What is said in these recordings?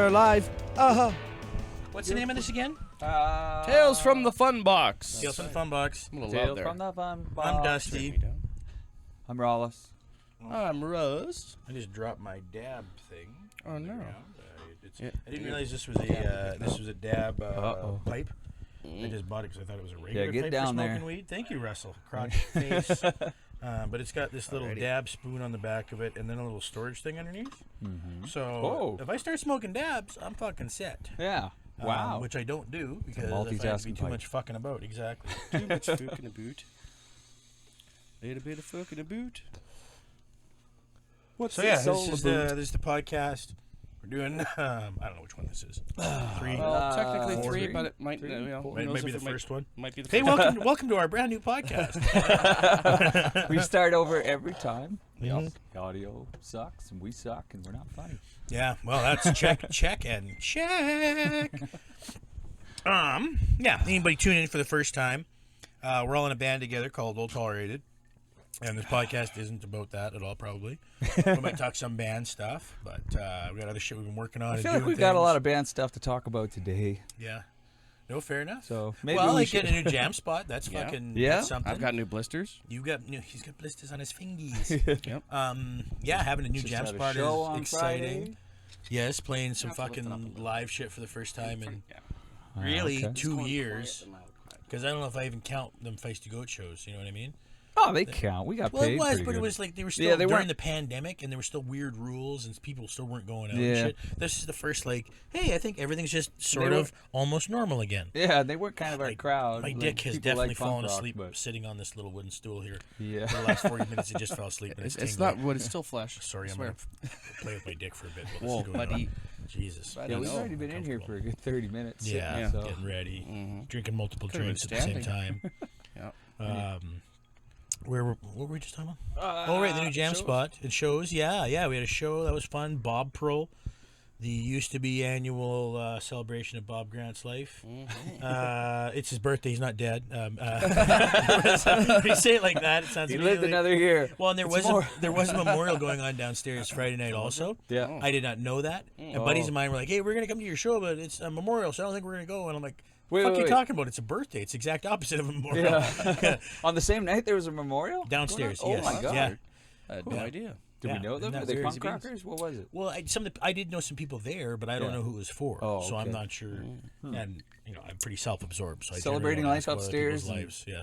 are live. What's the name of this again? Tales from the Funbox. Tales from the Funbox. Tales from the Funbox. I'm Dusty. I'm Rollis. I'm Russ. I just dropped my dab thing. Oh no! I didn't realize this was a dab pipe. I just bought it because I thought it was a regular get pipe down for smoking there. weed. Thank you, Russell. Crotch face. But it's got this little dab spoon on the back of it, and then a little storage thing underneath. Mm-hmm. So if I start smoking dabs, I'm fucking set. Yeah. Wow. Which I don't do because I multitasking find it to be too pipe. much fucking about. Exactly. Too much fucking a boot. Little bit of fucking a boot. What's So yeah, this is the podcast. We're doing. I don't know which one this is. 3. Technically 3, three, but it might. You know, who It knows might be if the first one. Might be the Hey, first. welcome to our brand new podcast. We start over every time. Mhm. The audio sucks, and we suck, and we're not funny. Yeah, well, that's check, and check. Yeah. Anybody tuning in for the first time? We're all in a band together called Old Tolerated, and this podcast isn't about that at all. Probably we might talk some band stuff, but we got other shit we've been working on. I and feel like doing we've got a things. lot of band stuff to talk about today. Yeah. No, fair enough. So maybe well, we like should. getting a new jam spot. That's Yeah. fucking Yeah. that's something. I've got new blisters. He's got blisters on his fingers. Yep. Yeah, having a new Just jam had a spot show is on exciting. Friday. Yes, playing some Have to lift it up a fucking little. live shit for the first time in Ah, really okay. 2 years. Because I don't know if I even count them Feisty Goat shows. You know what I mean? Oh, they count. We got Well, paid. it was, pretty but good. it was like they were still Yeah, they during weren't- the pandemic, and there were still weird rules, and people still weren't going out Yeah. and shit. This is the first, like, hey, I think everything's just sort were- of almost normal again. Yeah, they were kind of our Like, crowd. My like, dick has people definitely like punk fallen rock, asleep but- sitting on this little wooden stool here. Yeah. For the last 40 minutes, it just fell asleep. And It's tingling. not wood. It's still flesh. Sorry, I I'm swear. going to play with my dick for a bit. Whoa, buddy. Jesus. I Yeah, don't we've know. already been in here for a good 30 minutes. Yeah, Yeah. So. getting ready, Mhm. drinking multiple Could've been drinks at the same time. Yeah. What were we just talking about? Oh, right, the new jam shows. spot. It shows. Yeah, we had a show that was fun. Bob Pro, the used to be annual celebration of Bob Grant's life. It's his birthday. He's not dead. When you say it like that, it sounds. He immediately- lived another year. Well, and there It's was more. there was a memorial going on downstairs Friday night also. Yeah. I did not know that. And buddies of mine were like, "Hey, we're gonna come to your show, but it's a memorial, so I don't think we're gonna go." And I'm like, Wait, "Fuck wait, you wait. talking about? It's a birthday. It's the exact opposite of a memorial." Yeah. On the same night, there was a memorial? Downstairs, Oh, yes. my God. Yeah. I had no idea. Did Yeah. we know them? Isn't Were that they crazy punk beans? rockers? What was it? Well, I did know some people there, but I don't Yeah. know who it was for. Oh, So I'm okay. not sure. And I'm pretty self-absorbed. So I Celebrating generally life don't ask about other upstairs people's and, lives. Yeah.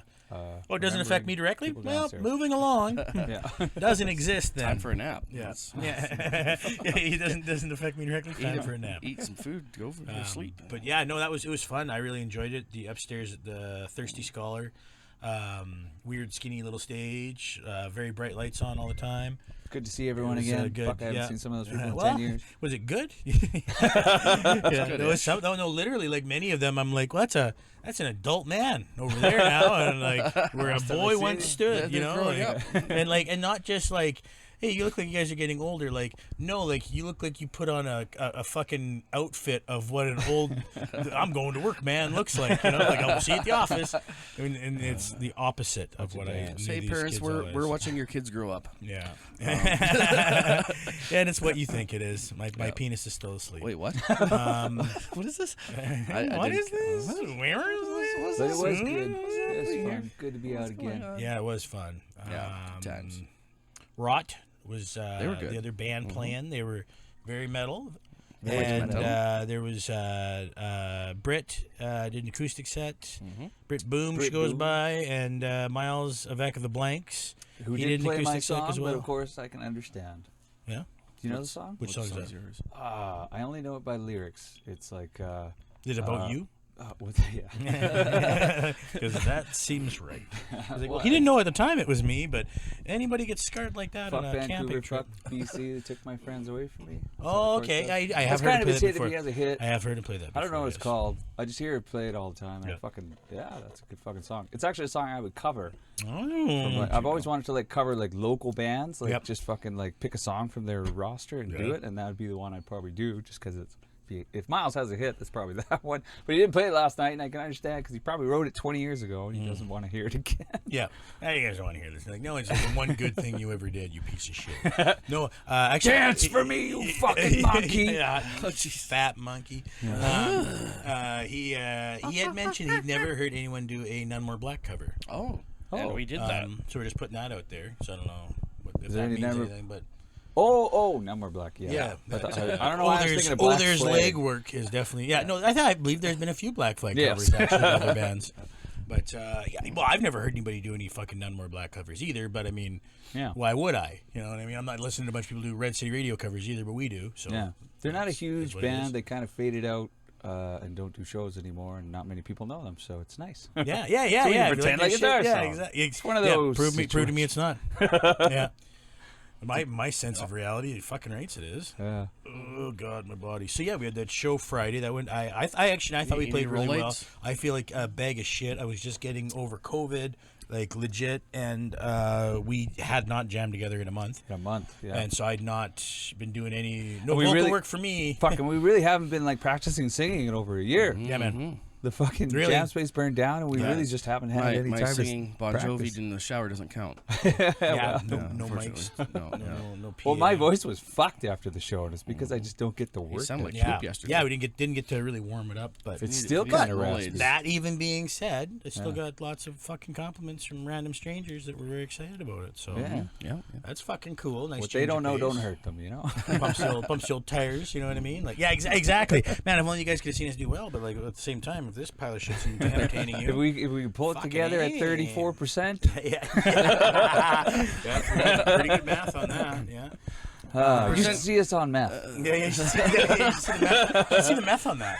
Oh, it doesn't affect me directly? people Well, downstairs. moving along. Yeah. Doesn't exist then. Time for a nap. Yes. Yeah. It doesn't affect me directly. Time for a nap. Eat some food. Go to sleep. But yeah, no, it was fun. I really enjoyed it. The upstairs at the Thirsty Scholar, weird skinny little stage, very bright lights on all the time. Good to see everyone It was, again. good, Fuck, I haven't yeah. seen some of those people in Well, 10 years. Was it good? good-ish. There was some, no, literally, like many of them, I'm like, well, that's an adult man over there now, and like where a boy once stood, They're growing up. and not just like, hey, you look like you guys are getting older. Like, no, like you look like you put on a fucking outfit of what an old I'm going to work man looks like. Like I'll see you at the office, and it's the opposite of what I knew Say, these parents, kids we're always. watching your kids grow up. Yeah, and it's what you think it is. My penis is still asleep. Wait, what? What is this? What is this? Where is this? But it was good. It was fun. Good to be out again. Yeah, it was fun. Yeah, good times. Rot was They were good. the other band playing. They were very metal. Very And metal. there was Britt did an acoustic set. Britt Boom, Britt she goes Boom. by, and Miles Avec of the Blanks. Who He did did an play my acoustic set song, as well. but of course I can understand. Yeah. Do you know the song? Which song is song's that? yours? I only know it by lyrics. It's like, Is it about you? what's yeah. Because that seems right. I was like, well, he didn't know at the time it was me, but anybody gets scarred like that Fuck on a Vancouver, camping trip. fuck BC. They took my friends away from me. Oh, Of course, okay. I have That's heard kind him of play his that hit if before. he has a hit. I have heard him play that before. I don't know what it's yes. called. I just hear it played all the time. And Yeah. that's a good fucking song. It's actually a song I would cover. Oh, I've always wanted to cover local bands, Yep. just fucking pick a song from their roster and do Yeah. it, and that would be the one I'd probably do, just because it if Miles has a hit, that's probably that one. But he didn't play it last night, and I can understand because he probably wrote it 20 years ago, and he doesn't want to hear it again. Yeah. Now you guys don't want to hear this. Like, no, it's like the one good thing you ever did, you piece of shit. No, actually, Dance for me, you fucking monkey. Yeah, fat monkey. Yeah. He had mentioned he'd never heard anyone do a None More Black cover. And we did that. So we're just putting that out there. So I don't know if there that any means None anything, but No More Black. yeah. I don't know why I was thinking of Black there's Flag. legwork is definitely No, I believe there's been a few Black Flag Yes. covers actually of other bands. But well, I've never heard anybody do any fucking None More Black covers either. But I mean, why would I? You know what I mean? I'm not listening to a bunch of people do Red City Radio covers either, but we do. So Yeah, they're not a huge what it is. band. They kind of faded out and don't do shows anymore, and not many people know them, so it's nice. Yeah. So we If you pretend like like that it's our shit, song. exactly. It's one of those Prove to me it's not. Yeah. My sense of reality, fucking rates it is. Yeah. Oh God, my body. So yeah, we had that show Friday. That went. I thought we played really well. I feel like a bag of shit. I was just getting over COVID, like legit, and we had not jammed together in a month. Yeah. And so I'd not been doing any vocal really- work for me. Fucking, we really haven't been like practicing singing in over a year. Yeah, man. The fucking Really? jam space burned down, and we really just haven't had any My time singing to Bon practice. Jovi in the shower doesn't count. Yeah, no unfortunately. mics, No. no PA. Well, my voice was fucked after the show, and it's because I just don't get the You work. sound like Yeah, poop yesterday. yeah, we didn't get to really warm it up, but It's still need kind of some raspy. Rolaids. that even being said, I still got lots of fucking compliments from random strangers that were very excited about it. So Yeah. that's fucking cool. Nice. What they change don't of know pace. don't hurt them, you know. Pumps the old tires. You know what I mean? Like, yeah, exactly. Man, if only you guys could have seen us do well, but like at the same time, if this pile of shit's entertaining you, If we pull it Fucking together at A. 34%, yeah, pretty good math on that. Yeah. you should see us on meth. Yeah, you should see the meth on that.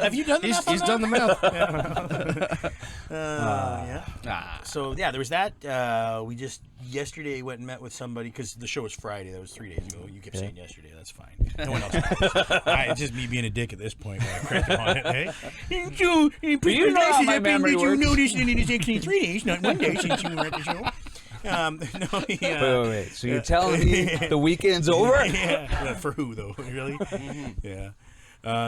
Have you done the math on He's that? done the math. Yeah. So yeah, there was that. We just yesterday went and met with somebody because the show was Friday. That was 3 days ago. You kept saying yesterday. That's fine. No one else knows. It's just me being a dick at this point. When I cracked him on it. Hey, You know how my memory works. noticed that it is actually 3 days, not 1 day since you were at the show. Wait. So you're telling me the weekend's over? Yeah. For who though? Really? Yeah.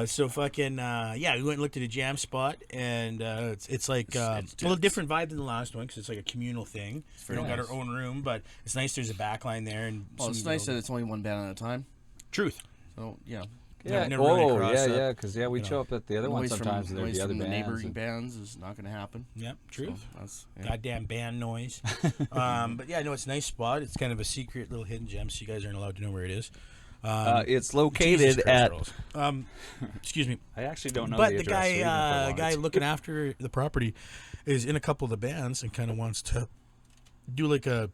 So fucking we went and looked at a jam spot, and it's like a little different vibe than the last one because it's like a communal thing. We don't got our own room, but it's nice. There's a back line there, and Well, it's nice that it's only one band at a time. Truth. So yeah. Yeah. Never really Oh, crossed yeah, up. because we show up at the other one Noise sometimes, and there'd noise be other from the bands. neighboring and- bands is not going to happen. Yep. Truth. So that's Goddamn band noise. But yeah, no, it's a nice spot. It's kind of a secret little hidden gem, so you guys aren't allowed to know where it is. It's Jesus located Christ, at. Charles. Excuse me. I actually don't know But the the address, so even if I wanted guy to. looking after the property is in a couple of the bands and kind of wants to do like a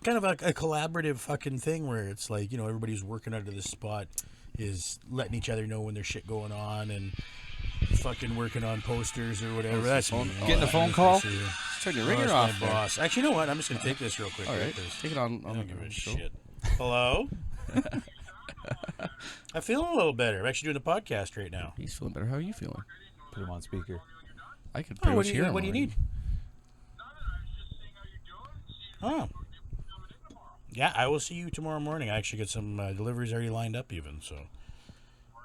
kind of a collaborative fucking thing where it's like, you know, everybody's working out of this spot is letting each other know when there's shit going on and fucking working on posters or whatever. That's me. Getting a phone call? turn your Oh, ringer that's off. my boss. Actually, you know what? I'm just gonna take this real quick. All right, 'cause take it on. I on don't give the a show. shit. Hello. I'm feeling a little better. I'm actually doing a podcast right now. He's feeling better. How are you feeling? Put him on speaker. I could Oh, pretty what much do hear you, him what do you already. need? Oh. Yeah, I will see you tomorrow morning. I actually got some deliveries already lined up even, so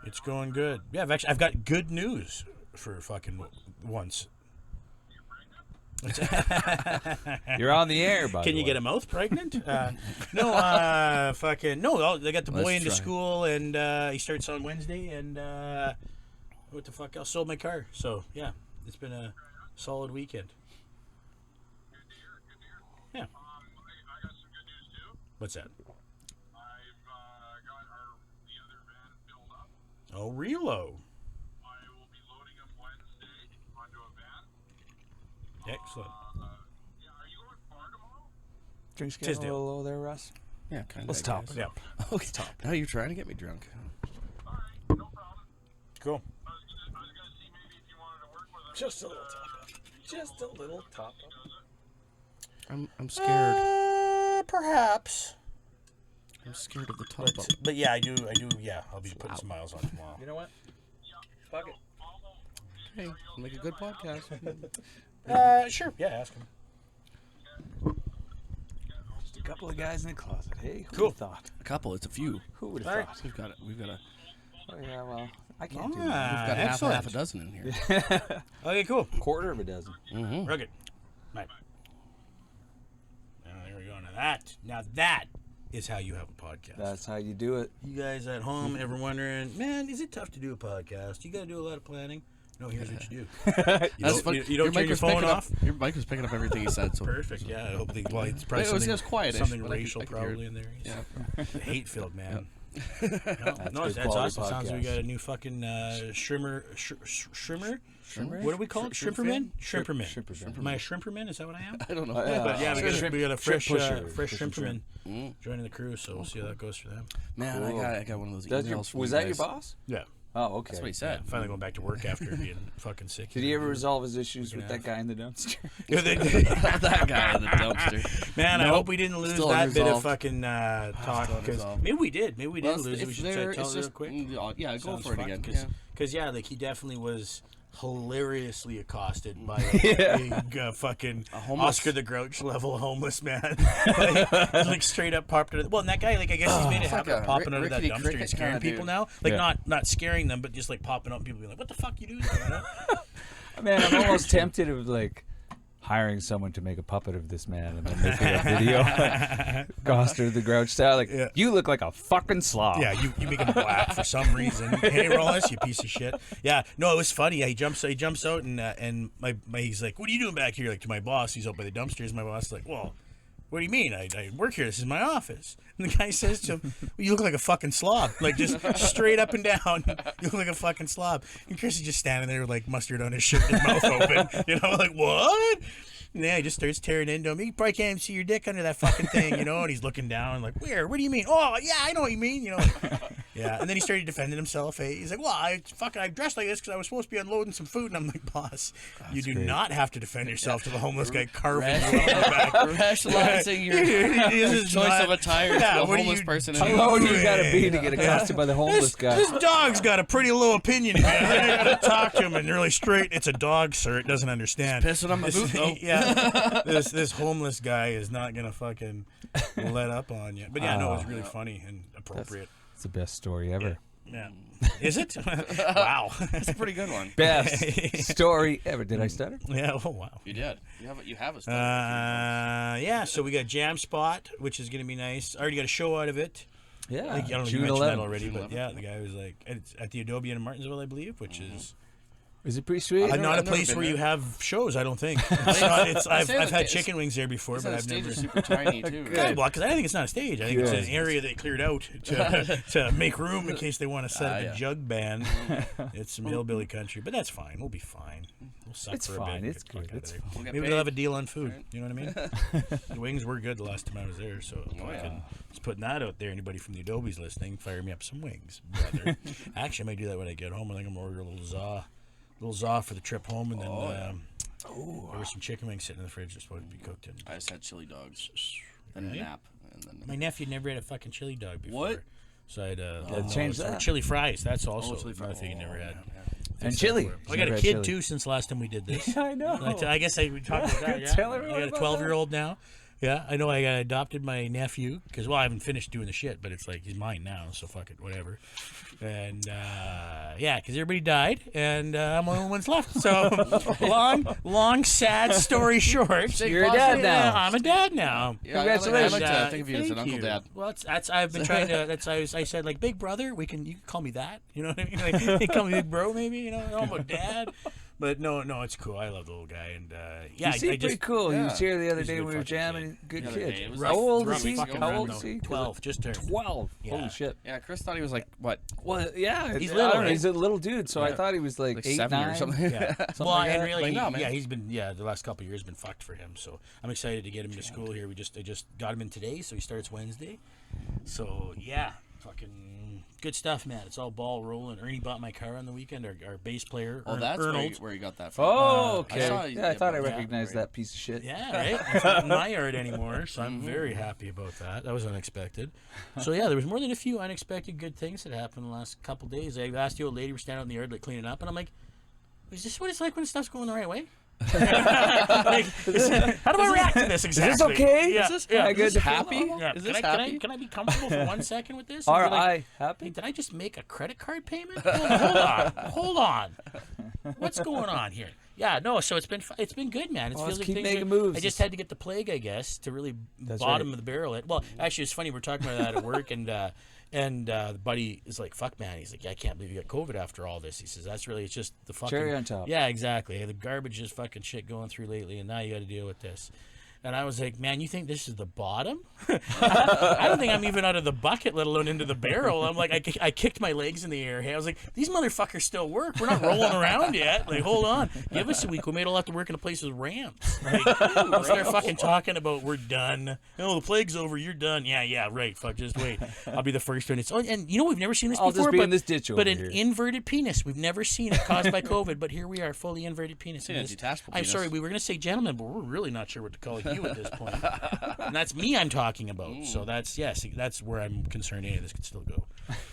it's going good. Yeah, I've got good news for fucking once. You're on the air, by Can the you way. get a mouth pregnant? No, fucking no. They got the boy Let's into try. school, and he starts on Wednesday. And what the fuck else? Sold my car. So yeah, it's been a solid weekend. Yeah. I got some good news too. What's that? I've got the other van filled up. Oh, Relo. I will be loading them Wednesday onto a van. Excellent. Yeah, are you going far tomorrow? Drinks getting a Tisdale. little low there, Russ? Yeah, kind of. Let's top it. Yeah. Okay. Now you're trying to get me drunk. All right, no problem. Cool. I was gonna see maybe if you wanted to work with us. Just a little top up. Just a little top up. I'm scared. Perhaps. I'm scared of the top up. But yeah, I do. Yeah, I'll be putting some miles on tomorrow. You know what? Fuck it. Hey, make a good podcast. Sure. Yeah, ask him. Just a couple of guys in the closet. Hey, who Cool. would have thought? A couple. It's a few. Who would All have right. thought? We've got it. We've got a. Oh, yeah, well, I can't do We've that. got excellent. half a dozen in here. Okay, cool. Quarter of a dozen. Rugged. Right. There we go. Now that is how you have a podcast. That's how you do it. You guys at home ever wondering, man, is it tough to do a podcast? You got to do a lot of planning. No, here's what you do. That's funny. You don't turn your phone off. Your mic was picking up everything he said. So Perfect. Yeah, I hope well, it's probably It was something, quietish, something but I could- racial I could hear probably it. in there. Yeah. Hate filled, man. That's That's good awesome. quality Sounds like we podcast. got a new fucking shrimmer. Shrimmer? What do we call it? Shrimp Shrimperman? fan? Shrimperman. Am I a shrimperman? Is that what I am? I don't know. But yeah, we got a fresh pusher. shrimperman Mm. joining the crew, so we'll see how that goes for them. Man, Cool. I got one of those That's emails from was you that your guys. boss? Yeah. Oh, okay. That's what he Yeah, said. finally going back to work after being fucking sick. Did he ever resolve his issues with Fucking that guy in the dumpster? That guy in the dumpster. Man, I Nope. hope we didn't lose Still that bit of unresolved. fucking talk. Still Because unresolved. maybe we did. Maybe we did Well, lose it. We it's should there, tell it's it real just, quick. yeah, go Sounds for it fun, again. Because Yeah. like he definitely was hilariously accosted by Yeah. a big fucking homeless- Oscar the Grouch level homeless man. like straight up popped out of, well, and that guy, like, I guess he's made a It's like habit of a popping out of that rickety dumpster cricket and scaring kinda people dude. now. Like Yeah. not scaring them, but just like popping up and people being like, what the fuck you doing? You know? Man, I'm almost tempted of like hiring someone to make a puppet of this man and then making a video, Goster the Grouch style. Like, Yeah. you look like a fucking slob. Yeah, you make him black for some reason. Hey, Rollins, you piece of shit. Yeah, no, it was funny. Yeah, he jumps out and my he's like, "What are you doing back here?" Like to my boss, he's out by the dumpsters. My boss is like, "Well, what do you mean? I work here. This is my office." And the guy says to him, well, "You look like a fucking slob. Like just straight up and down. You look like a fucking slob." And Chris is just standing there with like mustard on his shirt, his mouth open. You know, like what? And yeah, he just starts tearing into him. You probably can't even see your dick under that fucking thing, you know? And he's looking down like, where? What do you mean? Oh, yeah, I know what you mean, you know? Yeah, and then he started defending himself. He's like, well, I dressed like this because I was supposed to be unloading some food. And I'm like, boss, you do great. not have to defend yourself to the homeless guy carving you on the back. Rationalizing your This is choice not- of attire Yeah, to a what are homeless you person. How low do you gotta be to get accosted by the homeless guy? This dog's got a pretty low opinion of me. I gotta talk to him and really straight. It's a dog, sir. It doesn't understand. Pissing on my boot, though. Yeah, this homeless guy is not gonna fucking let up on you. But yeah, no, it was really funny and appropriate. It's the best story ever. Yeah, is it? Wow, That's a pretty good one. Best story ever. Did I stutter? yeah. Oh wow. You did. You have a story. Yeah. So we got Jam Spot, which is gonna be nice. I already got a show out of it. Yeah. I don't know if you June mentioned that 11th. already, June but 11th. yeah, the guy was like, it's at the Adobe in Martinsville, I believe, which is. Is it pretty sweet? I've Not a never place been where you there. have shows, I don't think. It's not, it's, I've say the had sta- chicken wings there before, Isn't but the I've stage never. is super tiny too. Yeah, Right? well, because I think it's not a stage. I think it's Good. an area they cleared out to make room in case they want to set up yeah. a jug band. It's some hillbilly country, but that's fine. We'll be fine. We'll suck It's for a fine. bit. and It's get the fuck good. out of It's there. We'll get Maybe paid. they'll have a deal on food. You know what I mean? The wings were good the last time I was there, so just putting that out there. Anybody from the Adobe's listening, fire me up some wings, brother. Actually, I might do that when I get home. I think I'm gonna order a little za for the trip home, and then there was some chicken wings sitting in the fridge just waiting to be cooked. And I just had chili dogs and a Right? nap. And then my nephew never had a fucking chili dog before. What? So I had change that. chili fries. That's also chili fries. another thing he never had. And chili. I got a kid too since last time we did this. I know. I guess we talked about that. Yeah. Tell everyone I got a about 12-year-old now. Yeah, I know. I adopted my nephew because I haven't finished doing the shit, but it's like he's mine now, so fuck it, whatever. And yeah, because everybody died, and I'm the only one's left. So long, sad story short. You're a dad Yeah, now. I'm a dad now. Yeah, Congratulations. I like to think of you as an Thank uncle you. dad. Well, that's I've been trying to. I said like big brother. You can call me that. You know what I mean? Like, they call me big bro, maybe. You know, I'm a dad. But no, it's cool. I love the little guy, and yeah, You seem I pretty just cool. He yeah. was here the other He's a day good when we were fucking jamming. Good The other day, it kid. was How old rough is he? fucking How round, old though. is he? 12, just turned. 12. Yeah. Holy shit. Yeah, Chris thought he was like, what? Well, yeah. He's I little, don't know, right? He's a little dude, so I Yeah. thought he was like 8, 7 or 9. something. Yeah. Something Well, like and that. really, Like, no, man. he's been the last couple of years been fucked for him. So I'm excited to get him to school here. I just got him in today, so he starts Wednesday. So yeah, fucking good stuff, man. It's all ball rolling. Ernie bought my car on the weekend. Our bass player, Oh, that's Arnold. where you got that from. Oh, I okay. saw you- Yeah, I thought I yeah, recognized right. that piece of shit. Yeah, right. It's not in my yard anymore, so I'm very happy about that. That was unexpected. So yeah, there was more than a few unexpected good things that happened the last couple days. I asked the old lady, we're standing out in the yard like cleaning up, and I'm like, "Is this what it's like when stuff's going the right way?" Like, how do I react to this exactly? Is this okay? Yeah. Is this, yeah. am I good to happy? feel? Yeah. Is Can this I, happy? can I be comfortable for 1 second with this? And Are be like, I happy? hey, did I just make a credit card payment? Hold on. What's going on here? Yeah, no. So it's been good, man. It Well, feels let's like keep things making are, moves. I just had to get the plague, I guess, to really bottom of the barrel it. Well, actually, it's funny. We're talking about that at work, and the buddy is like, "Fuck, man." He's like, "Yeah, I can't believe you got COVID after all this." He says, "That's really it's just the fucking Cherry on top. Yeah, exactly. The garbage is fucking shit going through lately, and now you got to deal with this." And I was like, man, you think this is the bottom? I don't think I'm even out of the bucket, let alone into the barrel. I'm like, I kicked my legs in the air. Hey, I was like, these motherfuckers still work. We're not rolling around yet. Like, hold on. Give us a week. We made all have to work in a place with ramps. Like, let's start fucking talking about we're done. Oh, the plague's over. You're done. Yeah, right. Fuck, just wait. I'll be the first one. And you know, we've never seen this I'll before. just be but, in this ditch over but an here. inverted penis. We've never seen it caused by COVID, but here we are, fully inverted penis. Yeah, detachable I'm penis. sorry, we were going to say gentlemen, but we're really not sure what to call you at this point. And that's me I'm talking about. So that's where I'm concerned. Any of this could still go.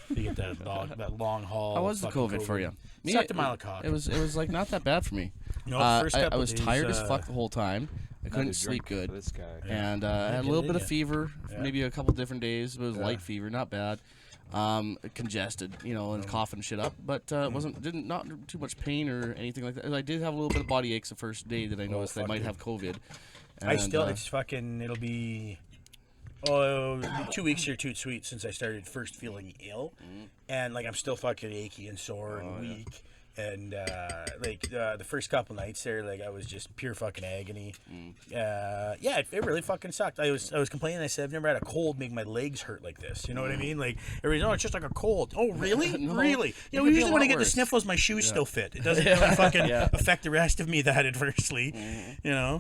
You get that long haul. How was the fucking COVID for you? Sucked a mile of cock. It was like not that bad for me. No, first I couple was days, tired as fuck the whole time. I couldn't Another sleep drink good. for This guy. And I had a little bit of fever, maybe a couple different days. But it was light fever, not bad. Congested, and coughing shit up, but not too much pain or anything like that. I did have a little bit of body aches the first day that I noticed I might have COVID. I still, And, it's fucking, it'll be, 2 weeks here too sweet since I started first feeling ill. And, like, I'm still fucking achy and sore and weak. And, the first couple nights there, like, I was just pure fucking agony. It really fucking sucked. I was complaining. I said, I've never had a cold make my legs hurt like this. You know what I mean? Like, everybody's, oh, it's just like a cold. Oh, really? No. Really? It could be Usually a when I lot get the worse. sniffles, my shoes still fit. It doesn't really fucking affect the rest of me that adversely.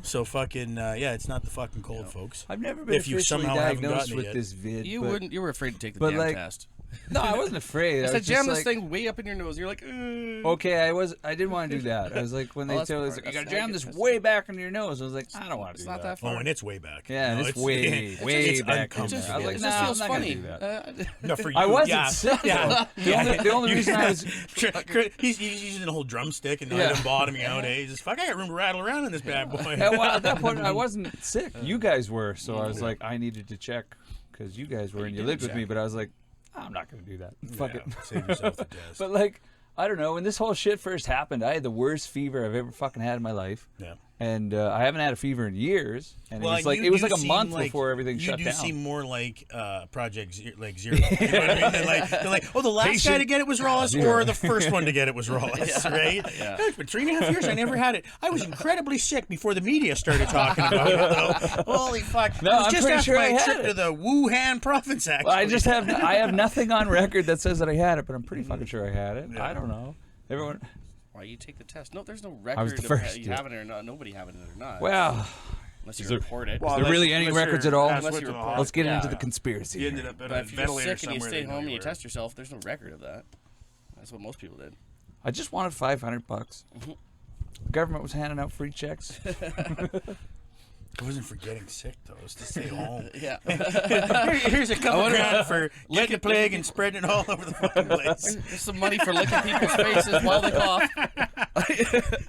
So fucking, it's not the fucking cold, folks. I've never been If you officially somehow haven't diagnosed gotten it with yet. this vid. You were afraid to take the but, damn like, test. No, I wasn't afraid. I I said, was jam just this like, thing way up in your nose. You're like, okay, I didn't want to do that. I was like, when they that's tell us, far. you gotta That's jam not this good. way back into your nose. I was like, I don't want to It's do not that Oh, far. and it's way back. Yeah, No, it's way it's back in uncomfortable. there. I was like, It nah, just I'm feels not gonna funny. do that. No, for you. I wasn't yeah. sick. Yeah. The only reason I was He's using the whole drumstick and Yeah. item bottoming out. He's just, fuck, I got room to rattle around in this bad boy. at that point I wasn't sick. You guys were, so I was like, I needed to check because you guys were and you lived with me. But I was like, I'm not gonna do that. Fuck it. Save yourself the test. But like, I don't know. When this whole shit first happened, I had the worst fever I've ever fucking had in my life. Yeah. And I haven't had a fever in years. And Well, it was like you a seem month like- before everything shut You down. do seem more like Project Zero. You know what I mean? They're like, oh, the last guy to get it was Ross, or the first one to get it was Ross, right? Yeah. It's been 3.5 years. I never had it. I was incredibly sick before the media started talking about it, though. Holy fuck! No, it was I'm just pretty after sure my I had trip it. to the Wuhan province. Actually, I have nothing on record that says that I had it, but I'm pretty fucking sure I had it. I don't know. Everyone. Why you take the test? No, there's no record was the of first, you yeah. having it or not. Nobody having it or not. Well, unless you report it. is there really any records at all? Unless you report Let's get into yeah. the conspiracy. You here. ended up in But a if you're ventilator sick and you somewhere. stay they know home and you were. test yourself, there's no record of that. That's what most people did. I just wanted $500. The government was handing out free checks. It wasn't for getting sick though. It was to stay home. Yeah. Here's a couple grand for getting the plague and spreading it all over the fucking place. There's some money for licking people's faces while they cough.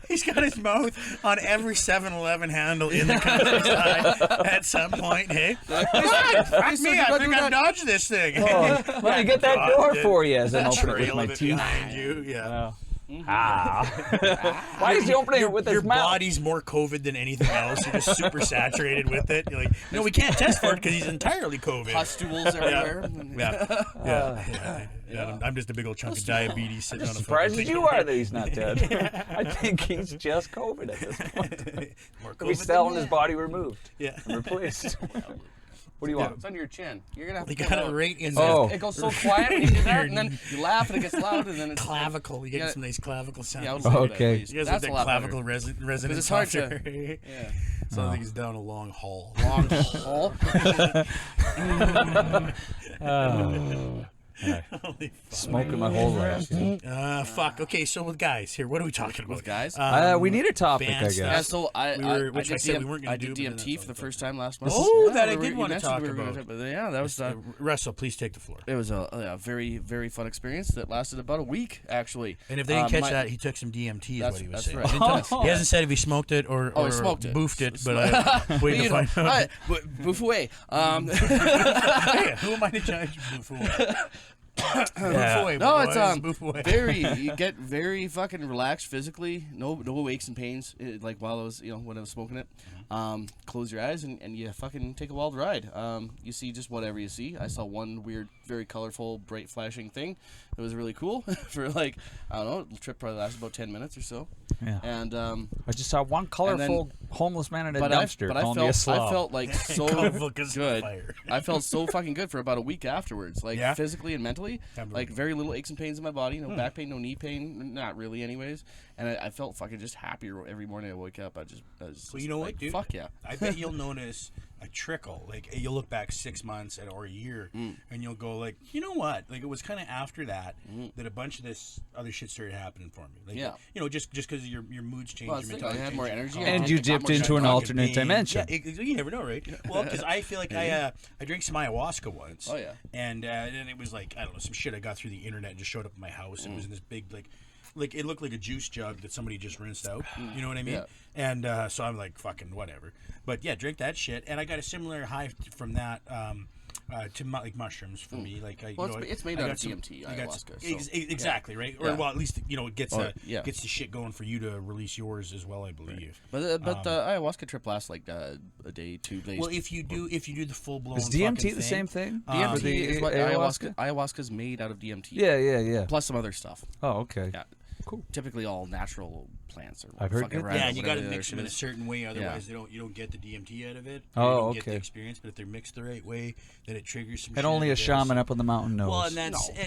He's got his mouth on every 7-Eleven handle in the countryside at some point. Hey, fuck me! I think I dodged this thing. Oh, let me get that God, door dude. for you as I open it with Trail my of it teeth. behind you. Yeah. Why is he opening it with Your his mouth? body's more COVID than anything else. You're just super saturated with it. You're like, no, we can't test for it because he's entirely COVID. Pustules everywhere. Yeah. I'm just a big old chunk of diabetes sitting on a Surprised fucking as you are that he's not dead. I think he's just COVID at this point. More He's COVID still than in his that. body removed Yeah. and replaced. What do you want? It's under your chin. You're gonna have You to got pull it out. right in Oh. the It goes so quiet when you do that, and then you laugh and it gets loud, and then it's clavicle. You get Yeah. some nice clavicle sounds. Yeah, I would Oh, say that, okay. please. You guys That's have a that lot clavical better. resonance it's hard to- software. Yeah. Sounds like he's down a long hall. Long haul. Holy fuck. Smoking my whole life. Fuck. Okay, so with guys here, what are we talking about? With guys? We need a topic, band I stuff. Yeah, guess. so I Which I said we weren't gonna I did do, but then DMT that's for the all first time last month. Oh, Yeah, that I we did want to mentioned talk we were gonna about. but yeah, that was Russell, please take the floor. it was a very, very fun experience that lasted about a week, actually. And if they didn't catch that, he took some DMT, is That's- what he was that's saying. right. He didn't tell- He hasn't said if he smoked it or he smoked it. boofed it, but wait to find out. Boof away. Hey, who am I to judge? Boof away. Boof away, No, boys. it's Boof away. you get very fucking relaxed physically. No aches and pains. Like while I was, when I was smoking it. Close your eyes and you fucking take a wild ride. You see just whatever you see. I saw one weird, very colorful, bright flashing thing. It was really cool for like, I don't know, the trip probably lasted about 10 minutes or so. Yeah. And I just saw one colorful homeless man in a but dumpster I calling me a slob. felt like so Colorful 'cause of good. fire. I felt so fucking good for about a week afterwards, like Yeah? physically and mentally. Like very little aches and pains in my body, no back pain, no knee pain, not really, anyways. And I felt fucking just happier every morning I wake up. I was just Well, you know like, what, dude? Fuck yeah. I bet you'll notice a trickle. Like you'll look back 6 months or a year, and you'll go like, you know what? Like it was kind of after that that a bunch of this other shit started happening for me. Like, Yeah. just because your moods change, Well, your it's like I mentality had change, more your energy. confidence. And I you got dipped more into an fucking alternate pain. dimension. Yeah, you never know, right? Well, because I feel like I drank some ayahuasca once. Oh, yeah. And then it was like, I don't know, some shit I got through the internet and just showed up at my house. And it was in this big like it looked like a juice jug that somebody just rinsed out. You know what I mean? Yeah. And so I'm like, fucking whatever. But yeah, drink that shit. And I got a similar high from that to like mushrooms for me. Like it's made out of DMT, ayahuasca. Exactly, right? Or Yeah. well, at least it gets gets the shit going for you to release yours as well, I believe. But the ayahuasca trip lasts like a day, 2 days. Well, if you do the full blown, Is DMT the same thing? DMT For the is what ayahuasca? ayahuasca's made out of DMT. Yeah. Plus some other stuff. Oh, okay. Yeah. Cool. Typically all natural plants. Or I've heard fucking good rye Yeah, or and you whatever got to the mix other them in a shit is. certain way, otherwise you don't get the DMT out of it. Oh, you don't get the okay. experience. But if they're mixed the right way, then it triggers some. And shit only a in there. shaman up on the mountain knows. Well, and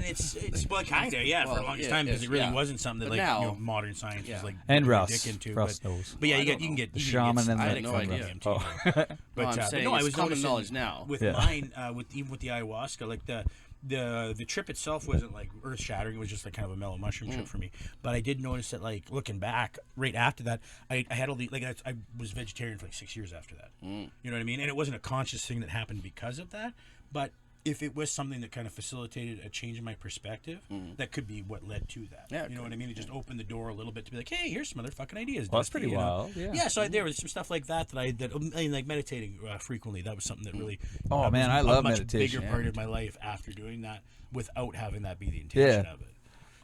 it's well, kind of for the longest time because it really wasn't something that But like now- modern science was like And really Russ. digging into. Russ but, knows. But yeah, I you don't can get The you shaman can and get the- I had no from idea. DMT. Oh. No, I'm saying I it's was common noticing knowledge now. with Yeah. mine, even with the ayahuasca, like the trip itself wasn't like earth shattering. It was just like kind of a mellow mushroom trip for me. But I did notice that like looking back, right after that, I had all the I was vegetarian for like 6 years after that. You know what I mean? And it wasn't a conscious thing that happened because of that, but if it was something that kind of facilitated a change in my perspective, that could be what led to that. Yeah, you know what I mean? It just opened the door a little bit to be like, hey, here's some other fucking ideas. Well, that's Dusty, pretty you know? wild, yeah. Yeah, so there was some stuff like that I mean, like meditating frequently. That was something that really. Oh, man, was I love a much meditation. bigger part of my life after doing that, without having that be the intention of it.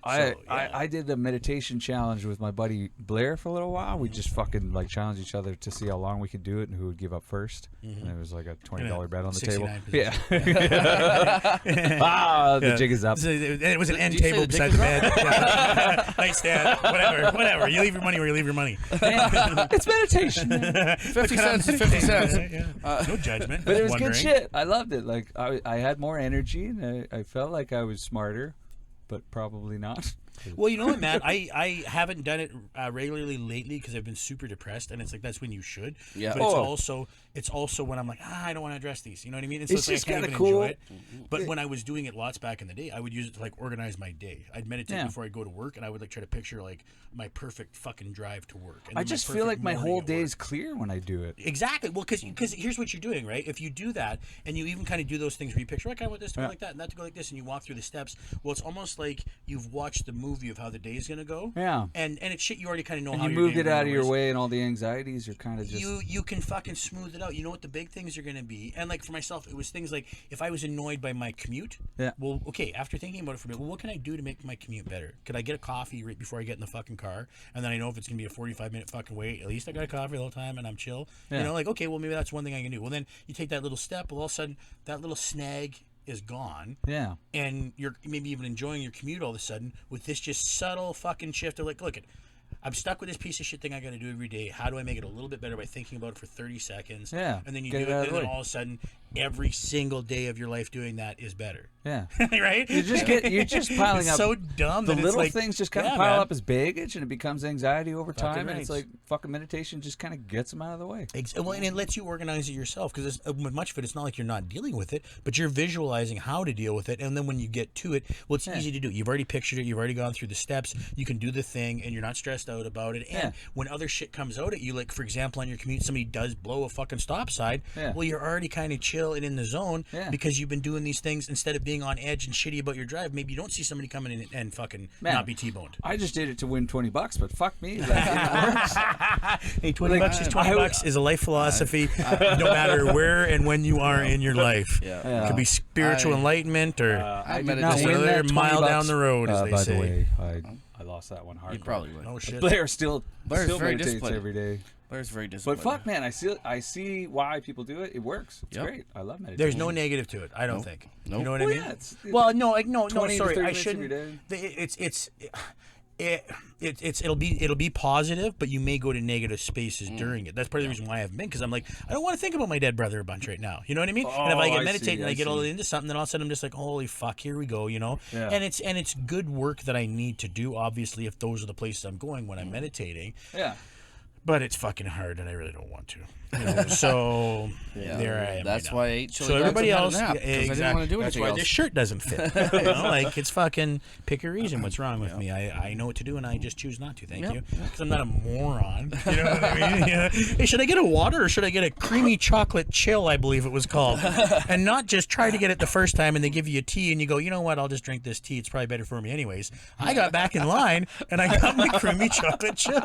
I did the meditation challenge with my buddy Blair for a little while. We just fucking like challenged each other to see how long we could do it and who would give up first. And it was like a $20 bet on the table. 69 Yeah. The jig is up. It was an end Did you say table the beside the bed. Yeah. Nightstand, whatever. You leave your money where you leave your money. It's meditation, man. 50 cents is 50 cents. No judgment. But it was Wondering. good shit. I loved it. Like I had more energy and I felt like I was smarter, but probably not. Well, you know what, Matt? I haven't done it regularly lately because I've been super depressed, and it's like that's when you should. Yeah. But Oh. it's also when I'm like, I don't want to address these. You know what I mean? And It's like, just I can't kinda even cool. enjoy it. But when I was doing it lots back in the day, I would use it to like organize my day. I'd meditate Yeah. before I go to work, and I would like try to picture like my perfect fucking drive to work. And I then just my feel perfect like my morning whole at day work. is clear when I do it. Exactly. Well, because here's what you're doing, right? If you do that and you even kind of do those things where you picture, I want this to go like that and that to go like this, and you walk through the steps. Well, it's almost like you've watched the movie of how the day is going to go. Yeah. And it's shit you already kind of know And how you your moved day it out of your is. way, and all the anxieties are kind of just. You can fucking smooth it out. You know what the big things are going to be. And like for myself, it was things like if I was annoyed by my commute. Yeah. Well, okay. After thinking about it for a bit, well, what can I do to make my commute better? Could I get a coffee right before I get in the fucking car? And then I know if it's going to be a 45-minute fucking wait, at least I got a coffee the whole time and I'm chill. Yeah. You know, like okay, well maybe that's one thing I can do. Well, then you take that little step. Well, all of a sudden that little snag is gone. Yeah. And you're maybe even enjoying your commute all of a sudden with this just subtle fucking shift of like, look at. I'm stuck with this piece of shit thing I got to do every day. How do I make it a little bit better by thinking about it for 30 seconds? Yeah, And then you get do it out it, of and the then way. all of a sudden, every single day of your life doing that is better. Yeah. Right? You're just piling it's up. so dumb. The that little it's like, things just kind of pile up as baggage, and it becomes anxiety over time. And it's like fucking meditation just kind of gets them out of the way. Well, and it lets you organize it yourself, because with much of it, it's not like you're not dealing with it, but you're visualizing how to deal with it. And then when you get to it, well, it's easy to do. You've already pictured it. You've already gone through the steps. You can do the thing, and you're not stressed out about it. And when other shit comes out at you, like for example, on your commute, somebody does blow a fucking stop sign. Well, you're already kind of chill and in the zone because you've been doing these things instead of being on edge and shitty about your drive. Maybe you don't see somebody coming in and fucking not be T-boned. I just did it to win $20, but fuck me, like, it works. Hey, $20 is $20 is a life philosophy, no matter where and when you are in your life. It could be spiritual enlightenment or I just another mile down the road, as they by say. the way, I lost that one hard. You probably would. Oh shit. Blair still Blair's very meditates disciplined. every day. Blair's very disciplined. But fuck, man, I see why people do it. It works. It's great. I love meditation. There's no negative to it, I don't think. Nope. You know what I mean? Yeah, well, no, like no, 20 to sorry, 30 I minutes every shouldn't. day. It'll be positive, but you may go to negative spaces during it. That's part of the reason why I haven't been, because I'm like, I don't want to think about my dead brother a bunch right now. You know what I mean? And if I get meditating and I get all into something, then all of a sudden I'm just like, holy fuck, here we go. You know? And it's good work that I need to do. Obviously, if those are the places I'm going when I'm meditating. Yeah. But it's fucking hard, and I really don't want to. You know? So there I am. That's right why I ate chili so dogs everybody and had a else, nap, 'cause I didn't want to do That's anything why else. this shirt doesn't fit. You know, like it's fucking pick a reason. What's wrong with me? I know what to do, and I just choose not to. Thank you, because I'm not a moron. You know what I mean? Yeah. Hey, should I get a water or should I get a creamy chocolate chill? I believe it was called, and not just try to get it the first time and they give you a tea and you go, you know what? I'll just drink this tea. It's probably better for me anyways. I got back in line and I got my creamy chocolate chill.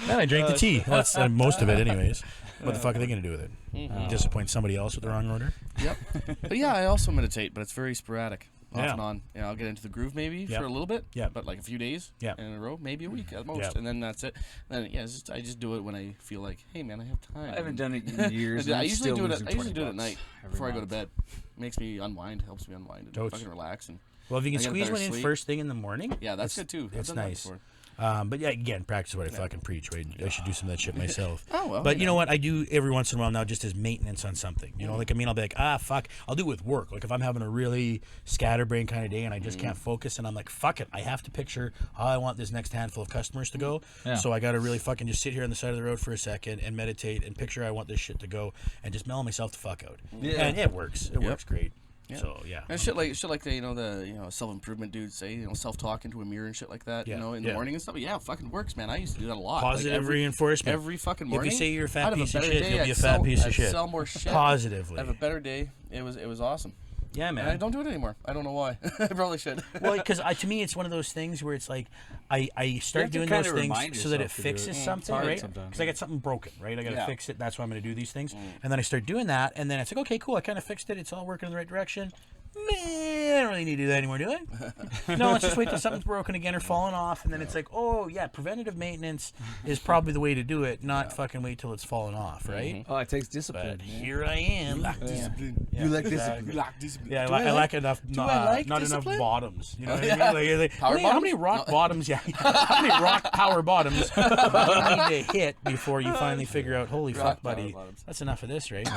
Then I drank the tea. That's most of it, anyways. What the fuck are they going to do with it? Disappoint somebody else with the wrong order? Yep. But yeah, I also meditate, but it's very sporadic. Off Yeah. and on. You know, I'll get into the groove maybe for a little bit. Yeah. But like a few days in a row, maybe a week at most. Yeah. And then that's it. Then I just do it when I feel like, hey man, I have time. I haven't done it in years. and I I'm usually still do it. losing I usually do it $20 at night every before I go to month. bed. Makes me unwind, helps me unwind and Totes. fucking relax. And Well, if you can I get squeeze better one in sleep. first thing in the morning, yeah, that's good too. I've It's done that nice. before. But yeah, again, practice what I fucking preach. Right? I should do some of that shit myself. Oh, well, but you you know know. what? I do every once in a while now, just as maintenance on something. You know, like I mean, I'll be like, fuck. I'll do it with work. Like if I'm having a really scatterbrain kind of day and I just can't focus, and I'm like, fuck it, I have to picture how I want this next handful of customers to go. Yeah. So I got to really fucking just sit here on the side of the road for a second and meditate and picture how I want this shit to go and just mellow myself the fuck out. Yeah. And it works. It works great. Yeah. So yeah. And shit like the self-improvement dudes say, self-talk into a mirror and shit like that, Yeah. in the morning and stuff. Yeah, it fucking works, man. I used to do that a lot. Positive reinforcement. Every fucking morning. If you say you're a fat I'd have piece of better shit, day, you'll be I'd a fat sell- piece of I'd shit. Sell more shit. Positively. I have a better day. It was awesome. Yeah, man. And I don't do it anymore. I don't know why. I probably should. Well, because to me, it's one of those things where it's like I start have to doing kinda those remind things so that it yourself to do it. fixes It's something, hard right? sometimes. Because I got something broken, right? I got to Yeah. fix it. That's why I'm going to do these things. And then I start doing that, and then it's like, okay, cool. I kind of fixed it. It's all working in the right direction. Man, I don't really need to do that anymore, do I? No, let's just wait till something's broken again or falling off, and then it's like, oh yeah, preventative maintenance is probably the way to do it, not fucking wait till it's falling off, right? Oh, it takes discipline. But here I am. Discipline. Yeah, You like exactly. discipline. Lock discipline. Yeah, Do I like enough. I like not discipline? enough bottoms. You know what yeah. I mean? Like, Power how many bottoms? rock bottoms? Yeah, how many rock power bottoms do you need to hit before you finally figure out? Holy Rock fuck, power buddy, bottoms. that's enough of this, right?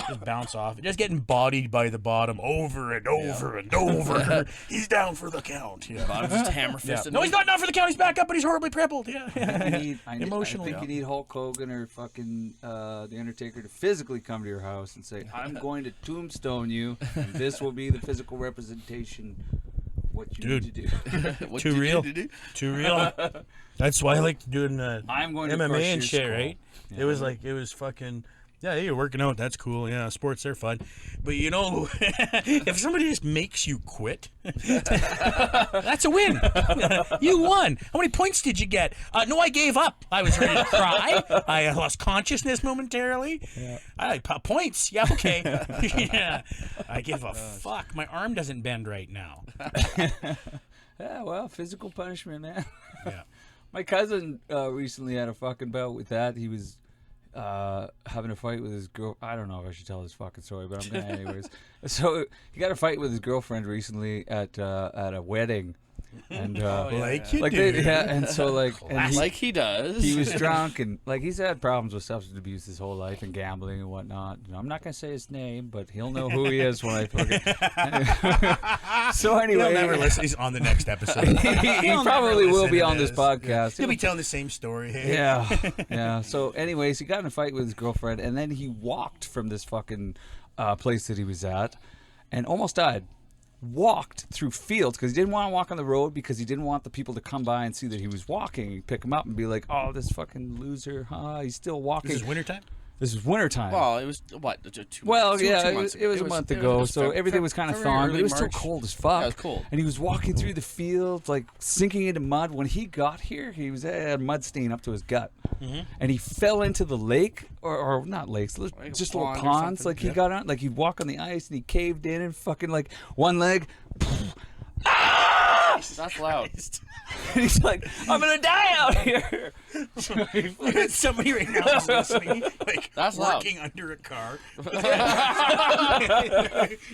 Just bounce off. Just getting bodied by the bottom over and over and over. He's down for the count. Yeah. Bottom's just hammer Yeah. fisted. No, he's not down for the count. He's back up, but he's horribly crippled. Yeah. Emotionally. I think you need Hulk Hogan or fucking The Undertaker to physically come to your house and say, I'm going to tombstone you, and this will be the physical representation of what you need to do. What Too did you real. need to do? Too real. That's why I like doing I'm going to MMA crush and your shit, skull. right? It was fucking. Yeah, you're working out. That's cool. Yeah, sports, they're fun. But if somebody just makes you quit, that's a win. You won. How many points did you get? No, I gave up. I was ready to cry. I lost consciousness momentarily. Yeah. I like points. Yeah, okay. Yeah. I give a fuck. My arm doesn't bend right now. Yeah, well, physical punishment, man. Yeah. My cousin recently had a fucking bout with that. He was having a fight with his girl. I don't know if I should tell this fucking story, but I'm gonna anyways. So he got a fight with his girlfriend recently at a wedding, And like you like do. and so like and Like he does. he was drunk and like he's had problems with substance abuse his whole life and gambling and whatnot. And I'm not gonna say his name, but he'll know who he is when I fucking. So anyway, He'll never listen. He's on the next episode. he probably will be on this podcast. He'll be telling the same story. Hey? Yeah. So anyways, he got in a fight with his girlfriend, and then he walked from this fucking place that he was at, and almost died. Walked through fields because he didn't want to walk on the road because he didn't want the people to come by and see that he was walking. He'd pick him up and be like, "Oh, this fucking loser, huh? He's still walking." This is wintertime? This is wintertime. Well, it was what? 2 months. Well, yeah, 2 months it was a month ago, so everything was kind of thawing, but it was still cold as fuck. Yeah, it was cold. And he was walking through the fields, like sinking into mud. When he got here, he was had a mud stain up to his gut, and he fell into the lake, or not lakes, Like just a little pond or ponds. something. Like he got on, like he'd walk on the ice, and he caved in and fucking like one leg. That's loud. And he's like, "I'm gonna die out here." Somebody right now is listening, like That's loud. working under a car.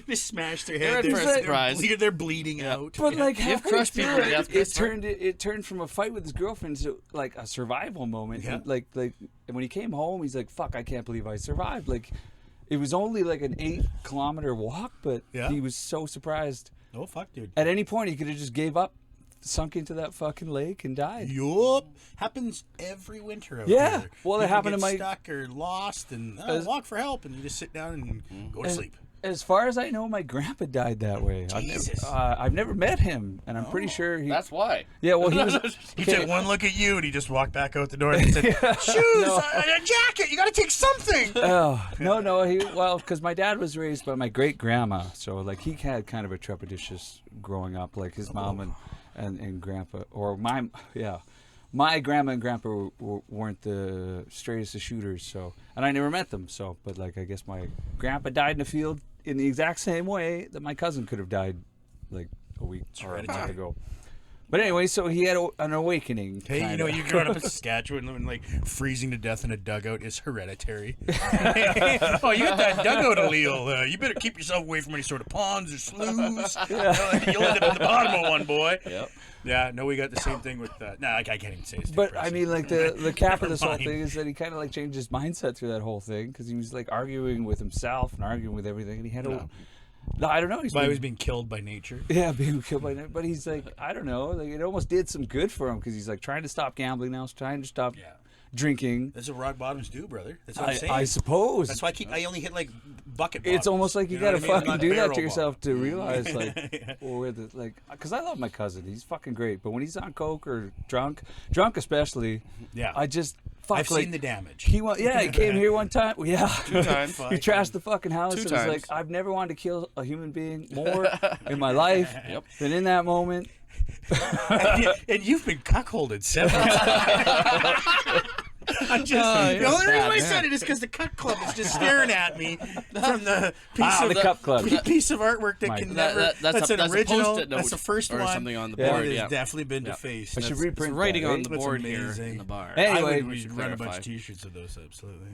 They smashed their They're head. in for a surprise. They're bleeding out. But like You've halfway crushed through people to it, death, it Christopher. turned from a fight with his girlfriend to like a survival moment. Yeah. And, like and when he came home, he's like, "Fuck, I can't believe I survived." Like it was only like an 8-kilometer walk, but Yeah. he was so surprised. Oh fuck, dude. At any point, he could have just gave up, sunk into that fucking lake, and died. Yup. Happens every winter out Yeah. here. Well, it People happened get to my- stuck or lost and walk for help, and you just sit down and go to sleep. As far as I know, my grandpa died that way. Jesus. I've never met him, and I'm pretty sure he. That's why. Yeah, well, he was. He took one look at you, and he just walked back out the door and said, "Shoes, a jacket. You got to take something." Oh no! Because my dad was raised by my great grandma, so like he had kind of a trepidatious growing up. Like his mom and grandpa, or my grandma and grandpa weren't the straightest of shooters. So, and I never met them. So, but like I guess my grandpa died in the field in the exact same way that my cousin could have died, like a week or a month ago. But anyway, so he had an awakening. Hey, you kinda. know, you growing up in Saskatchewan and like freezing to death in a dugout is hereditary. Oh, you got that dugout allele. You better keep yourself away from any sort of ponds or sloughs. You'll end up at the bottom of one, boy. Yep. Yeah, no, we got the same thing with. I can't even say. It's too But I depressing. mean, like the cap of this whole Never thing mind. is that he kind of like changed his mindset through that whole thing because he was like arguing with himself and arguing with everything, and he had a. No, I don't know. Why he was being killed by nature. Yeah, being killed by it. But he's like, I don't know. Like it almost did some good for him because he's like trying to stop gambling now. He's trying to stop drinking. That's what rock bottoms do, brother. That's what I'm saying. I suppose. That's why I only hit like bucket bottoms. It's almost like you know gotta what I mean? fucking Not do that barrel to yourself bottom. to realize, like, or because I love my cousin. He's fucking great. But when he's on coke or drunk especially, Yeah. I just fuck. I've like, seen the damage. He came here one time. Yeah, 2 times. he trashed the fucking house. 2 and was times. like, I've never wanted to kill a human being more in my life than in that moment. And you've been cuckolded several times. The only reason I said it is because the Cuck Club is just staring at me from the piece of the Cup Club. piece of artwork that can never. That's an a original. Post-it note That's the first or one. something on the Yeah. board. It Yeah. has definitely been defaced. I should That's- It's reprint writing that, on right? the That's board here amazing. in the bar. Anyway, we should run a bunch clarify. of T-shirts of those, absolutely.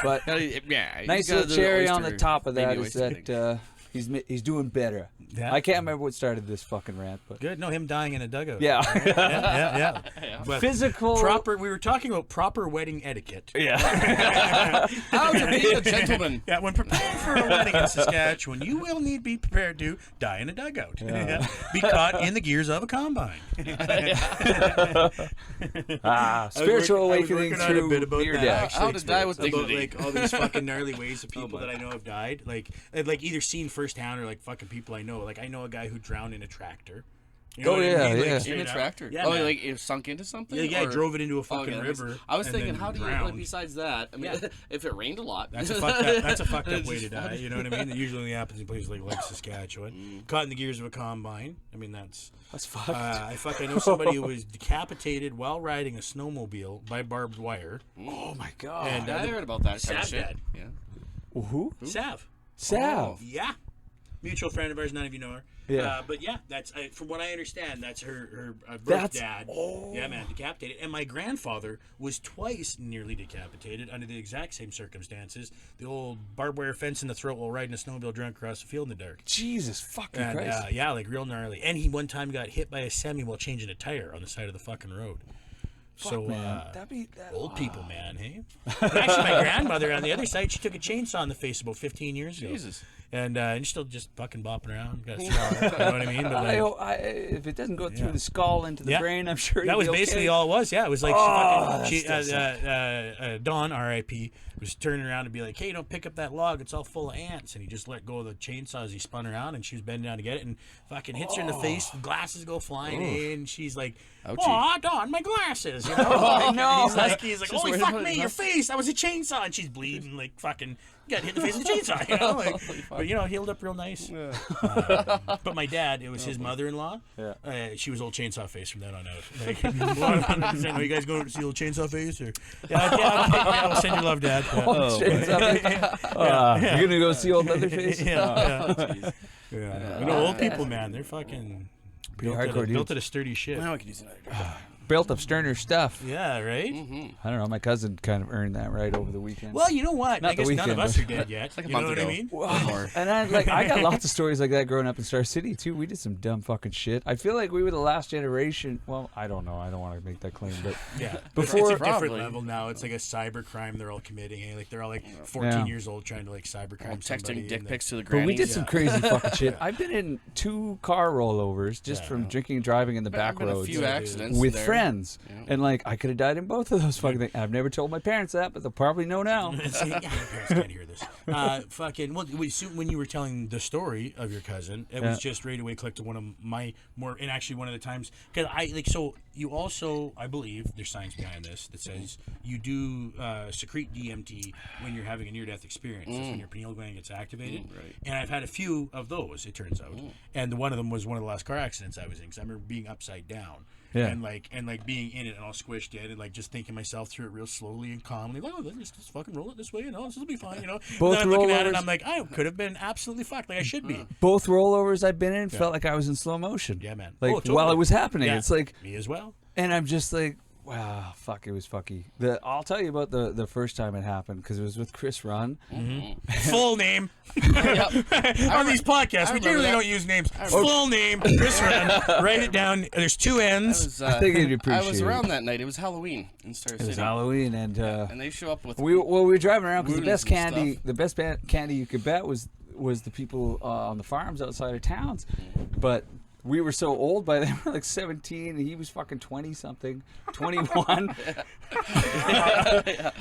But Yeah, you nice gotta little do cherry on oyster- the top of that baby is oyster thing. that he's doing better. Yeah. I can't remember what started this fucking rant, but Good. No, him dying in a dugout. yeah, yeah. But physical. proper. We were talking about proper wedding etiquette. Yeah. How to be a gentleman. Yeah, when preparing for a wedding in Saskatchewan, you will need to be prepared to die in a dugout. Be caught in the gears of a combine. Spiritual I was awakening working on a through bit about beer that, death. actually. How to die with About dignity. like all these fucking gnarly ways of people that I know have died. Like either seen firsthand or like fucking people I know. Like I know a guy who drowned in a tractor. You know Oh, what I yeah, mean? Like, yeah. straight In a up. tractor? Yeah, oh, man. like it sunk into something? Yeah, or? drove it into a Oh, fucking yeah, that river. makes- I was and thinking, then how do you, drowned. like, besides that, I mean, if it rained a lot. That's a fucked up way to Just die. funny. You know what I mean? That usually only happens in places like Saskatchewan. Caught in the gears of a combine. I mean, that's fucked. I know somebody who was decapitated while riding a snowmobile by barbed wire. Oh my god. And I heard about that kind of Sad shit. dad. Yeah. Who? Sav. Sav. Yeah. Mutual friend of ours. None of you know her. Yeah. But yeah, that's from what I understand, that's her birth dad. Oh. Yeah, man, decapitated. And my grandfather was twice nearly decapitated under the exact same circumstances. The old barbed wire fence in the throat while riding a snowmobile drunk across the field in the dark. Jesus fucking Christ. Yeah, like real gnarly. And he one time got hit by a semi while changing a tire on the side of the fucking road. Fuck, man. Old people, man, hey? But actually, my grandmother on the other side, she took a chainsaw in the face about 15 years ago. Jesus. And she's still just fucking bopping around. Got a scar, you know what I mean? But like, if it doesn't go through the skull into the brain, I'm sure that was basically all it was. Yeah, it was like Dawn, R.I.P., was turning around and be like, "Hey, don't pick up that log. It's all full of ants." And he just let go of the chainsaw as he spun around, and she was bending down to get it, and fucking hits her in the face. Glasses go flying in. She's like, "Oh, Dawn, my glasses!" You know? Oh no! He's like, "Holy fuck me, your face! That was a chainsaw!" And she's bleeding like fucking. Got hit in the face with a chainsaw, you know, like, but you know, healed up real nice. Yeah. But my dad, it was his mother-in-law. Yeah. She was old chainsaw face from then on out. Like, 100%. Are you guys going to see old chainsaw face? Or I'll send your love, Dad. Yeah. You're gonna go see old Leatherface? You know, old people, man, they're fucking built at a sturdy shit. Now I can use another. Built up sterner stuff. Yeah, right? Mm-hmm. I don't know. My cousin kind of earned that right over the weekend. Well, you know what? Not I guess none of us are dead yet. Like a you month know ago. What I mean? Wow. And I got lots of stories like that growing up in Star City too. We did some dumb fucking shit. I feel like we were the last generation. Well, I don't know. I don't want to make that claim, but yeah, before it's a different level now. It's like a cyber crime they're all committing. Like they're all like 14 years old trying to like cyber crime. Texting dick pics to the But grannies. we did some crazy fucking shit. I've been in 2 car rollovers just from drinking and driving in the back roads a few accidents with there. friends, and like I could have died in both of those fucking things. I've never told my parents that, but they'll probably know now. My parents can't hear this. Fucking. Well, when you were telling the story of your cousin, it was just right away clicked to one of my more, and actually one of the times because I like so you also I believe there's science behind this that says you do secrete DMT when you're having a near-death experience. That's when your pineal gland gets activated. Right. And I've had a few of those. It turns out, and one of them was one of the last car accidents I was in because I remember being upside down. Yeah. And like being in it and all squished in and like just thinking myself through it real slowly and calmly. Like, oh, just fucking roll it this way, you know, this will be fine, you know. Both and then I'm looking at it rollovers- and I'm like, I could have been absolutely fucked, like I should be. Both rollovers I've been in felt like I was in slow motion. Yeah, man. Like Totally. while it was happening, Yeah. it's like, Me as well. and I'm just like, wow, fuck, it was fucky. I'll tell you about the first time it happened because it was with Chris Runn. Full name. On these podcasts, we generally don't use names. Full name, Chris Run. Write it down. There's 2 N's. I think you'd appreciate I was it. around that night. It was Halloween in Star City. It was Halloween, and they show up with we were driving around because the balloons best and candy, stuff. the best candy you could bet was the people on the farms outside of towns, but. We were so old by then, we were like 17, and he was fucking 20-something, 21.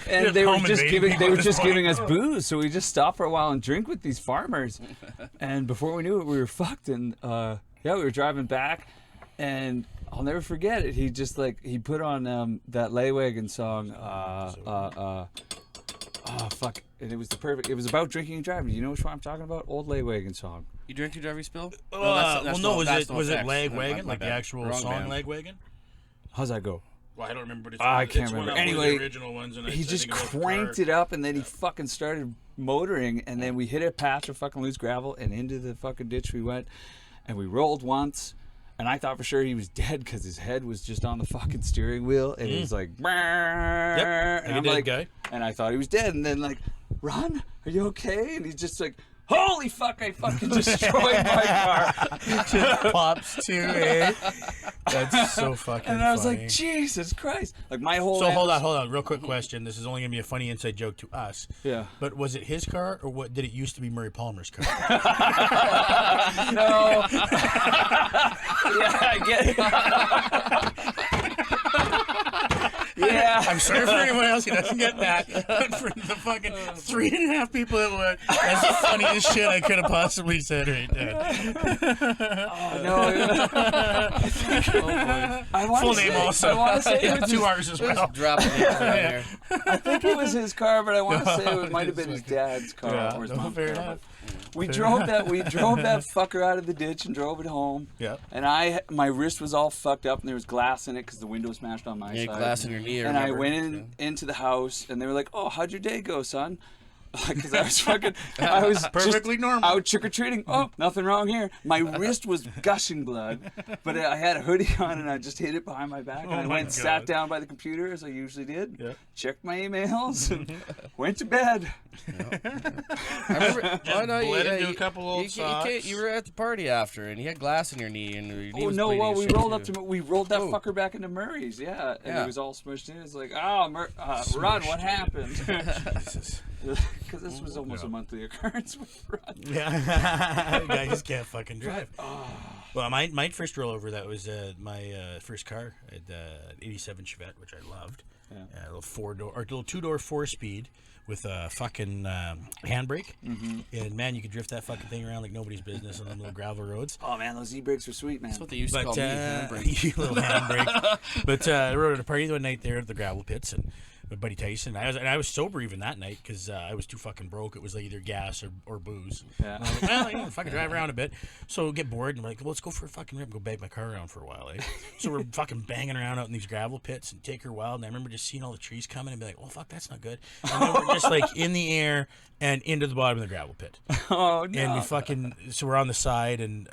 And they were just giving us booze, so we just stopped for a while and drink with these farmers. And before we knew it, we were fucked. And we were driving back, and I'll never forget it. He just he put on that Leywagon song. Oh fuck! And it was it was about drinking and driving. You know which one I'm talking about? Old Leywagon song. You drink your driver spill? Was it Lagwagon, like the actual Wrong song band. Lagwagon? How's that go? Well, I don't remember. But I it's can't one remember. of the Anyway, original ones, and He just cranked it up, and then he fucking started motoring, and then we hit a patch of fucking loose gravel, and into the fucking ditch we went, and we rolled once. And I thought for sure he was dead because his head was just on the fucking steering wheel, and he was like, Yep. and I'm like, guy. and I thought he was dead, and then like, Ron, are you okay? And he's just like, holy fuck, I fucking destroyed my car. Just pops to a. That's so fucking. And I was funny. like, Jesus Christ! Like my whole. So hold on, real quick question. This is only gonna be a funny inside joke to us. Yeah. But was it his car, or what? Did it used to be Murray Palmer's car? No. Yeah, I get it. Yeah. I'm sorry for anyone else who doesn't get that, but for the fucking 3.5 people that would, that's the funniest shit I could have possibly said right there. No. I want Full to name say, also. I want to say it was 2 R's as well. Drop it in there. I think it was his car, but I want to say it might have been his dad's car Yeah, or his no, mom's fair car. enough. We drove that fucker out of the ditch and drove it home. Yeah. And my wrist was all fucked up, and there was glass in it because the window smashed on my You side. had glass in your knee. And I went into the house, and they were like, "Oh, how'd your day go, son?" Because I was Perfectly normal. out trick-or-treating. Oh, nothing wrong here. My wrist was gushing blood, but I had a hoodie on and I just hid it behind my back. And I went and sat down by the computer as I usually did, checked my emails, and went to bed. I remember, bled into a couple old socks. You were at the party after, and you had glass in your knee, and your knee was no! bleeding Well, and we shit, rolled too. we rolled that fucker back into Murray's, and it was all smushed in. It's like, Rod, what happened? Because this was almost a monthly occurrence with Rod. Yeah, guy just can't fucking drive. Well, my first rollover, that was my first car, I had 87 Chevette, which I loved. A little 4-door or a little 2-door 4-speed with a fucking handbrake. And man, you could drift that fucking thing around like nobody's business on the little gravel roads. Oh man, those e-brakes were sweet, man. That's what they used to call me, handbrake. Little handbrake. But I rode at a party one night there at the gravel pits, and with buddy Tyson. I was sober even that night because I was too fucking broke. It was like either gas or booze. Yeah. And I was like, well, fucking drive around a bit. So we get bored and we're like, well, let's go for a fucking rip and go bang my car around for a while, eh? So we're fucking banging around out in these gravel pits and take her wild. And I remember just seeing all the trees coming and be like, well, fuck, that's not good. And then we're just like in the air and into the bottom of the gravel pit. Oh no. And we fucking, so we're on the side and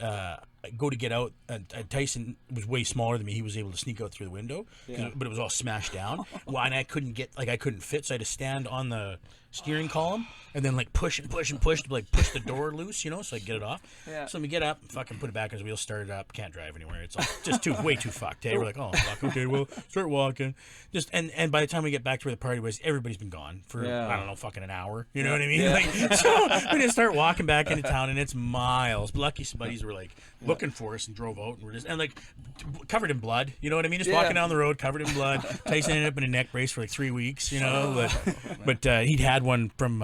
I go to get out, and Tyson was way smaller than me. He was able to sneak out through the window, but it was all smashed down. Well, and I couldn't fit, so I had to stand on the steering column and then like push and push and push to like push the door loose, so I could get it off. Yeah. So we get up, fucking put it back on his wheel, start it up, can't drive anywhere. It's all just way too fucked. We're like, oh fuck, okay, well, start walking. Just and by the time we get back to where the party was, everybody's been gone for I don't know, fucking an hour. You know what I mean? Yeah. Like, so we just start walking back into town, and it's miles. Lucky buddies were like looking for us and drove out, and we're just like covered in blood. You know what I mean? Just walking down the road covered in blood. Tyson ended up in a neck brace for like 3 weeks. But he'd had one from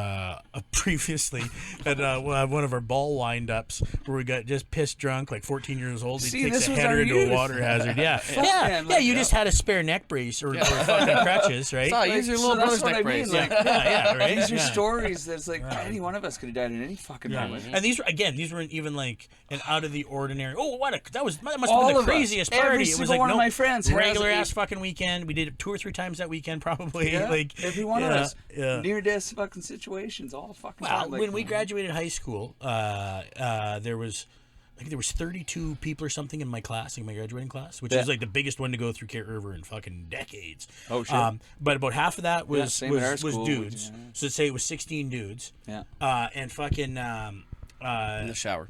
previously at one of our ball wind-ups where we got just pissed drunk, like 14 years old. He takes a header into a water hazard. You just had a spare neck brace or fucking crutches, right? Use your little brother's neck brace. Like, right? These are stories that's like any one of us could have died at any fucking moment. And these weren't even like an out of the ordinary. Oh, that must have been the craziest party. Every It was single like one of my friends regular ass fucking weekend. We did it 2 or 3 times that weekend, probably. Yeah, like every one of us. Near death fucking situations, all fucking. Well, when we graduated high school, there was 32 people or something in my class, in my graduating class, which is like the biggest one to go through Kate River in fucking decades. Oh shit! But about half of that was school, dudes. So let's say it was 16 dudes. Yeah. And fucking. In the shower.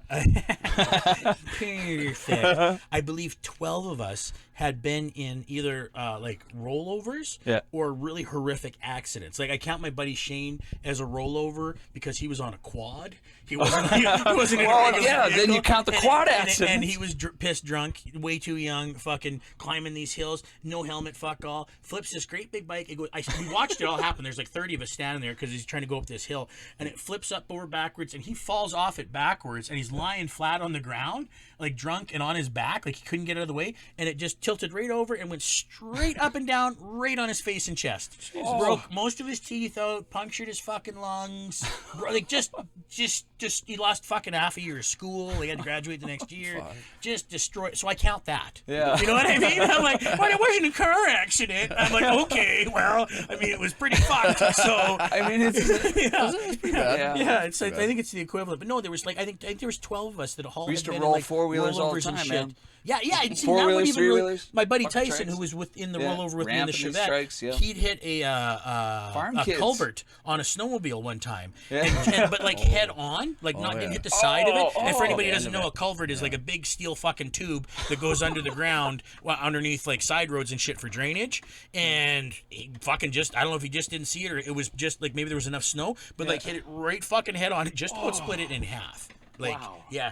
Perfect. I believe 12 of us had been in either like rollovers or really horrific accidents. Like I count my buddy Shane as a rollover because he was on a quad. He wasn't. He wasn't. Then you count the quad accidents. And he was pissed drunk, way too young, fucking climbing these hills, no helmet, fuck all. Flips this great big bike. We watched it all happen. There's like 30 of us standing there because he's trying to go up this hill, and it flips up over backwards, and he falls off it backwards, and he's lying flat on the ground, like drunk and on his back, like he couldn't get out of the way, and it just tilted right over and went straight up and down, right on his face and chest. Broke most of his teeth out, punctured his fucking lungs, like just he lost fucking half a year of school. He had to graduate the next year. Just destroyed. So I count that. Yeah. You know what I mean? I'm like, well, it wasn't a car accident. I'm like, okay, well, I mean, it was pretty fucked. So I mean, it's pretty bad. Yeah, it's like, I think it's the equivalent. But no, there was like I think there was 12 of us that all. We used had to been roll in, like, four-wheelers all the rollovers and time, shit. man. Yeah. See, Four that wheelers, would even 3-wheelers, my buddy fucking Tyson, trikes. who was within the rollover with me in the Ramping these Chevette, trikes, he'd hit a Farm kids. culvert on a snowmobile one time, Yeah. but like head on, like didn't hit the side of it. And for anybody who doesn't know, it. a culvert is like a big steel fucking tube that goes under the ground, underneath like side roads and shit for drainage. And he fucking I don't know if he just didn't see it or it was just like maybe there was enough snow, but like hit it right fucking head on, just about split it in half. Like, yeah.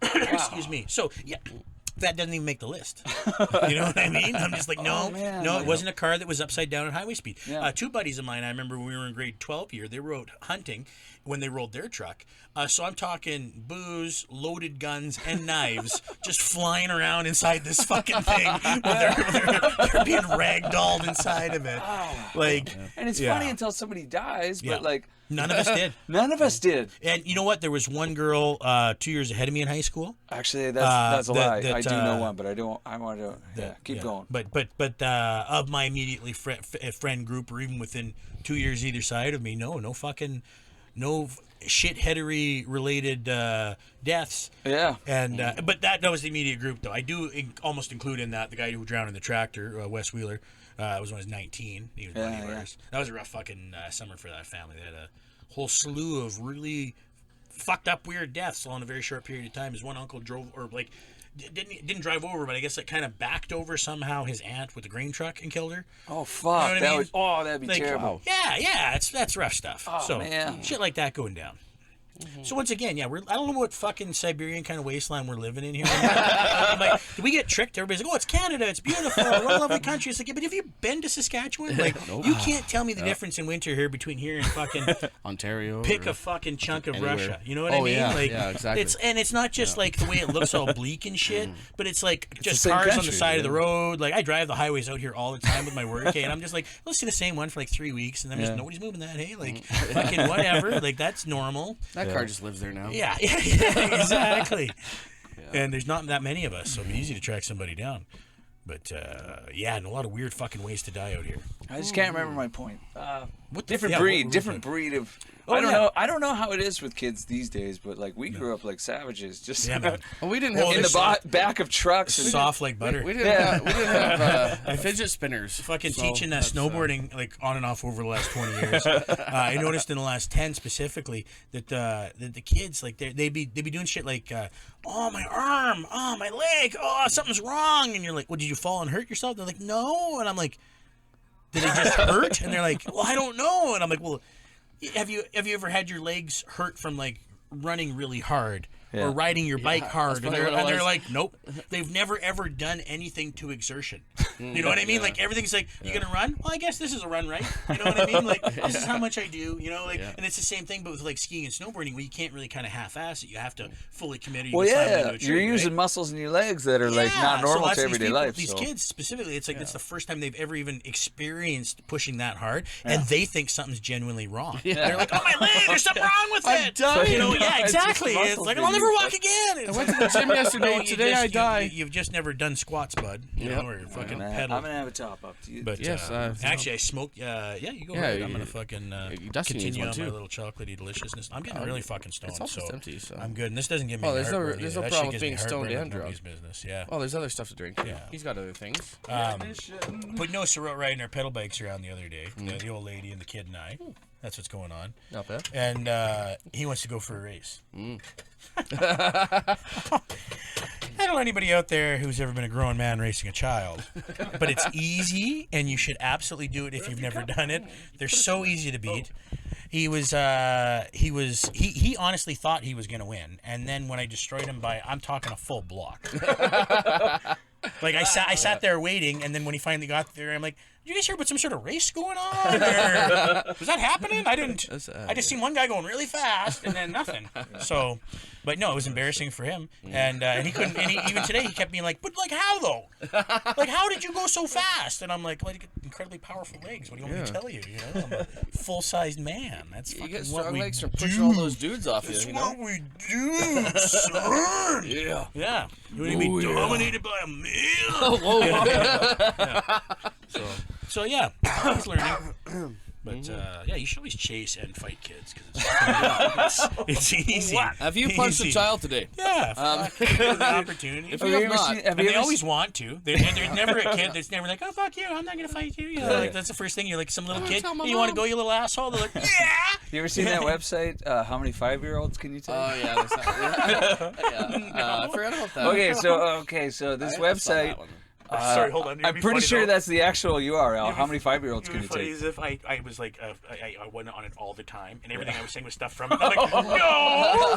Excuse me. So, yeah. That doesn't even make the list. You know what I mean? I'm just like, no, it wasn't a car that was upside down at highway speed. Yeah. 2 buddies of mine, I remember when we were in grade 12 year, they were out hunting when they rolled their truck. So I'm talking booze, loaded guns, and knives just flying around inside this fucking thing. They're being ragdolled inside of it. Like, and it's funny until somebody dies, but like none of us did. None of us did. And you know what? There was one girl 2 years ahead of me in high school. Actually, that's a lie. I do know one, but I want to keep going. But of my immediately friend group, or even within 2 years either side of me, no fucking. shitheadery related deaths. Yeah. And but that was the immediate group, though. I do almost include in that the guy who drowned in the tractor, Wes Wheeler. Was when he was 19. He was buddy of ours. That was a rough fucking summer for that family. They had a whole slew of really fucked up weird deaths all in a very short period of time. His one uncle drove, or like didn't drive over, but I guess it kind of backed over somehow his aunt with the grain truck and killed her. Oh fuck! You know what I mean? That'd be Like, terrible. Yeah, that's rough stuff. Oh, so man. shit like that going down. So once again, I don't know what fucking Siberian kind of wasteland we're living in here. Like, do we get tricked? Everybody's like, oh, it's Canada, it's beautiful, we're a lovely country. It's like, yeah, but have you been to Saskatchewan? Like, you can't tell me the difference in winter here between here and fucking Ontario. pick a fucking chunk of anywhere. Russia. You know what I mean? Yeah, Like, exactly. It's not just like the way it looks all bleak and shit, but it's like just the same cars on the country, side of the yeah. road. Like, I drive the highways out here all the time with my work, and I'm just like, let's see the same one for like 3 weeks, and then just nobody's moving that. Hey, like fucking whatever. Like that's normal. That car just lives there now. Yeah, exactly. And there's not that many of us, so it'd be easy to track somebody down. But and a lot of weird fucking ways to die out here. I just can't remember my point. What Different what breed, were we different talking- breed of. Oh, I don't yeah. know. I don't know how it is with kids these days, but like we grew up like savages, just Yeah, man. Well, we didn't Well, have in the there's back of trucks. And Soft like butter. We didn't have fidget spinners. Fucking So teaching that's, snowboarding like on and off over the last 20 years. I noticed in the last 10 specifically that the kids like they'd be doing shit like oh my arm, oh my leg, oh something's wrong, and you're like, well, did you fall and hurt yourself? They're like, no, and I'm like, did it just hurt? And they're like, well, I don't know, and I'm like, well, have you ever had your legs hurt from like running really hard? Yeah. Or riding your bike hard, and probably what it they're was. like, nope, they've never ever done anything to exertion. You know what I mean? Like everything's like, you gonna run? Well, I guess this is a run, right? You know what I mean? Like this is how much I do. You know, like, and it's the same thing, but with like skiing and snowboarding, where you can't really kind of half-ass it. You have to fully commit. well, yeah, you're using muscles in your legs that are like not normal that's to everyday life. These so. kids specifically, it's like it's the first time they've ever even experienced pushing that hard, and they think something's genuinely wrong. They're like, oh my leg, there's something wrong with it. dying. You know, yeah, It's just exactly. It's muscles like being I'll never used. walk again. I went to the gym yesterday. Today I die. You've just never done squats, bud. You know, or fucking Man, pedal. I'm gonna have a top up to you. But Yes, actually, I smoked. Yeah, you go Yeah, ahead. I'm you- gonna fucking Dusty needs continue one on my too. little chocolatey deliciousness. I'm getting really fucking stoned, it's almost so empty, so. I'm good. And this doesn't give me. Oh, there's no heartburn there's either. no That problem shit with being gives me stoned heartburn and like nobody's drunk. business. Yeah. Oh, there's other stuff to drink. Yeah. He's got other things. But no, so we're out riding our pedal bikes around the other day. The old lady and the kid and I. That's what's going on. Not bad. And he wants to go for a race. I don't know anybody out there who's ever been a grown man racing a child, but it's easy, and you should absolutely do it if you've never done it. They're so easy to beat. He honestly thought he was going to win, and then when I destroyed him by, I'm talking a full block. Like I sat there waiting, and then when he finally got there, I'm like, "Did you guys hear about some sort of race going on? Or, was that happening? I didn't. I just seen one guy going really fast, and then nothing. So, but no, it was embarrassing for him, and he couldn't. And even today, he kept being like, "But like how though? Like how did you go so fast?" And I'm like, "Well, you get incredibly powerful legs. What do you want me to tell you? You know, I'm a full-sized man. That's You fucking get what strong we legs from do. pushing all those dudes off you. That's You know. what we do, son. Yeah. Yeah. You want to be dominated by a man? So yeah, he's learning. But yeah, you should always chase and fight kids because it's easy. Have you punched a Easy. child today? Yeah, the opportunity. If you have not, And they always want to. There's never a kid that's never like, oh fuck you, I'm not gonna fight you. You know, like that's the first thing. You're like some little kid. tell my You want to mom. go, you little asshole? They're like, yeah. You ever seen that website? How many 5-year-olds can you take? Oh yeah, that's not, I forgot about that. Okay, so this I saw that website. one. Sorry, hold on. I'm pretty sure that's the actual URL. How many 5-year-olds It can would you be funny take? as if I was like, I went on it all the time, and everything I was saying was stuff from it. I'm like, no!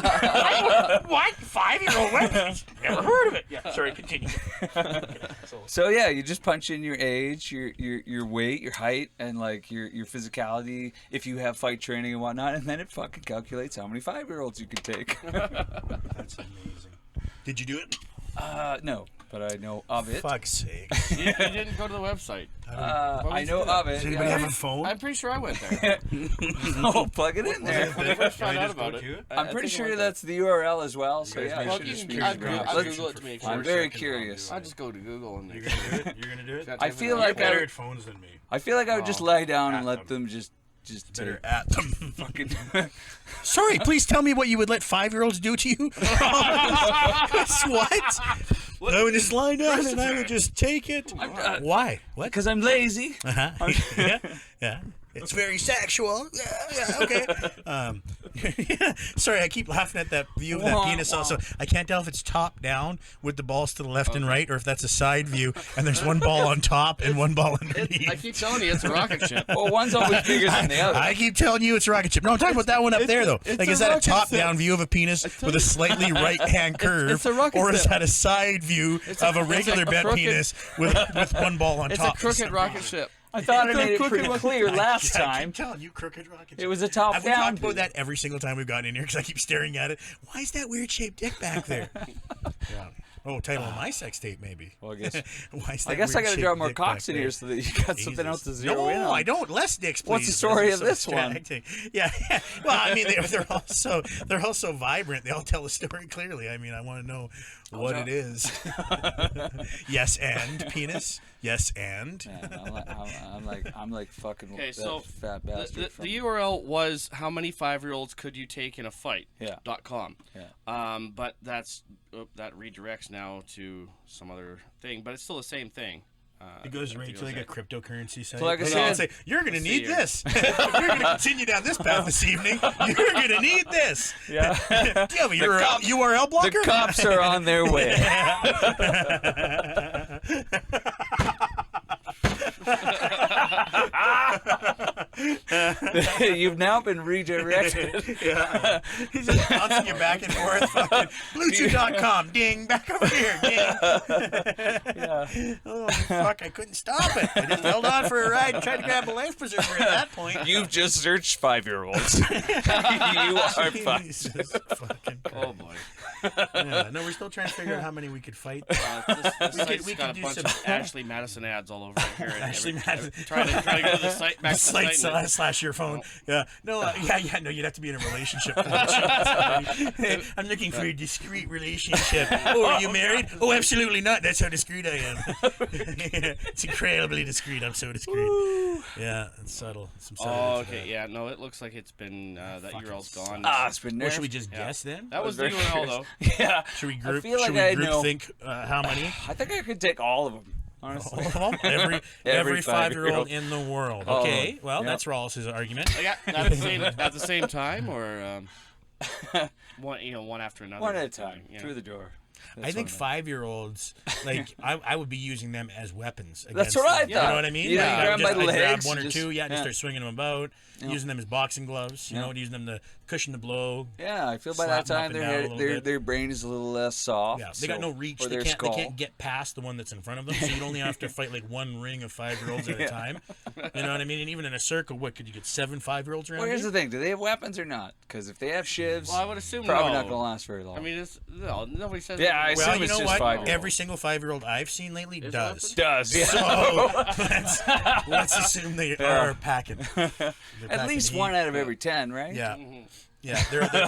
What? 5-year-old website? Never heard of it. Yeah, sorry, continue. So yeah, you just punch in your age, your weight, your height, and like your physicality. If you have fight training and whatnot, and then it fucking calculates how many 5-year-olds you can take. That's amazing. Did you do it? No, but I know of it. Fuck's sake. You didn't go to the website. I know of it. Does anybody have a phone? I'm pretty sure I went there. Oh, plug it in there. When I first found out about it. I'm pretty sure that's the URL as well. So yeah, Well, I should you just can- be I'll Google it to make sure. I'm very curious. I just go to Google and. You're gonna do it? You're gonna do it? I feel You're like better at phones than me. I feel like I would just lie down and let them just just Better to at them. fucking. Sorry, please tell me what you would let 5-year-olds do to you. What? I would just lie down and I would just take it. Why? What? Because I'm lazy. Yeah. Yeah. It's very sexual. Yeah, okay. Sorry, I keep laughing at that view of that penis also. I can't tell if it's top down with the balls to the left and right, or if that's a side view and there's one ball on top and one ball underneath. I keep telling you, it's a rocket ship. Well, one's always bigger than the other. I keep telling you it's a rocket ship. No, I'm talking about that one up there, though. Like, is that a top-down view of a penis with a slightly right-hand curve? It's a rocket or is ship. that a side view of a regular bent crooked- penis with one ball on It's top? a crooked rocket ship. I thought I made it pretty clear last I time. keep telling you, crooked rocket ship. It was a Have we top-down. talked about that every single time we've gotten in here? Because I keep staring at it. Why is that weird-shaped dick back there? Yeah. Oh, title of my sex tape, maybe. Well, I guess. Why is that I guess I got to weird-shaped draw more dick cocks back in here there? so that you got something else to zero No, in on. I don't. Less dicks, please. What's the story This of is so this one? distracting. Yeah. Well, I mean, they're also vibrant. They all tell a story clearly. I mean, I want to know what it is. Yes, and penis. Yes, and. Yeah, I'm like fucking Okay, that so fat bastard. the URL was how many 5-year-olds could you take in a fight? Yeah. .com. Yeah. But that redirects now to some other thing, but it's still the same thing. It goes right to like a cryptocurrency site. So like I They said- say, you're going to need here. this. If you're going to continue down this path this evening, you're going to need this. Yeah. Do you have a URL blocker? The cops are on their way. You've now been redirected. Yeah. He's just bouncing you back and forth. Fucking Bluetooth.com. Ding. Back over here. Ding. Yeah. Oh, fuck. I couldn't stop it. I just held on for a ride and tried to grab a life preserver at that point. You've just searched 5-year-olds. You are fine. Jesus fucking Christ. Oh boy. Yeah. No, we're still trying to figure out how many we could fight. This site's we got could a do bunch some- of Ashley Madison ads all over it here. And Ashley Madison. Trying to go to the site, back to the site. Slash your phone. Yeah. No, no, you'd have to be in a relationship. I'm looking for a discreet relationship. Oh, are you married? Oh, absolutely not. That's how discreet I am. It's incredibly discreet. I'm so discreet. Yeah, it's subtle. Some subtlety Oh, to okay. that. Yeah, no, it looks like it's been, that Fucking URL's gone. It's been Or nerfed. should we just guess then? That was the very URL, curious. though. Yeah. Should we group? feel like should we I group know. think how many? I think I could take all of them. Honestly. Every 5-year-old 5-year-old. in the world. All of Okay, them. well, Yep. that's Rawls's argument. Yeah, at the same time, or one after another. One at a time. Yeah. Through the door. I think 5-year-olds, like, I would be using them as weapons. That's against what I them. You know thought. what I mean? You know, Like, you I grab would by the I'd grab legs one or and two, just- just yeah. start swinging them about, using them as boxing gloves, you Yeah. know, using them to cushion the blow. Yeah, I feel by Slap that 'em up time and their down a head, little their bit. their brain is a little less soft. Yeah, they got no reach. Or They their can't, skull. they can't get past the one that's in front of them, so you'd only have to fight like one ring of 5-year-olds at a time. You know what I mean? And even in a circle, what, could you get 7 5-year-olds around Well, here's you? the thing: do they have weapons or not? Because if they have shivs, Well, I would assume probably no. not going to last very long. I mean, nobody says. Yeah, I Well, assume you it's know just what? 5-year-old. Every single 5-year-old I've seen lately Is does. does. Yeah. So let's assume they are packing. They're At packing least heat. one out of every 10, right? Yeah. Mm-hmm. Yeah,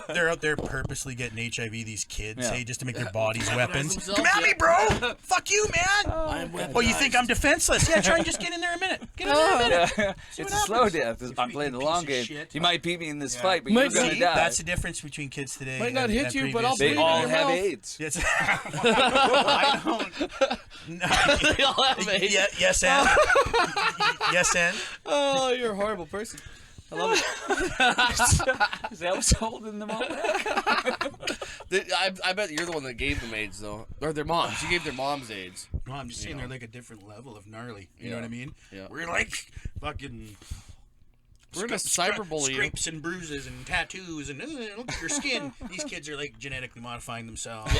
they're out there purposely getting HIV, these kids, Yeah. hey, just to make their bodies weapons. themselves, Come at me, bro! Fuck you, man! I'm Oh, you think I'm defenseless? Yeah, try and just get in there a minute. Get in there a minute. It's a what slow happens. death. I'm playing the piece long of game. shit. You might beat me in this Yeah. fight, but Might you're going to see, die. That's the difference between kids today. Might not and hit you, but I'll They bleed in all your have mouth. AIDS. Yes. I don't. No. They all have AIDS. Yes, and. Yes, and. Oh, you're a horrible person. I love it. Is that what's holding them all back? I bet you're the one that gave them AIDS, though, or their moms. You gave their moms AIDS. No, I'm just saying they're like a different level of gnarly. You know Yeah. what I mean? Yeah. We're like fucking. We're gonna cyberbully you. Scrapes and bruises and tattoos and look at your skin. These kids are like genetically modifying themselves.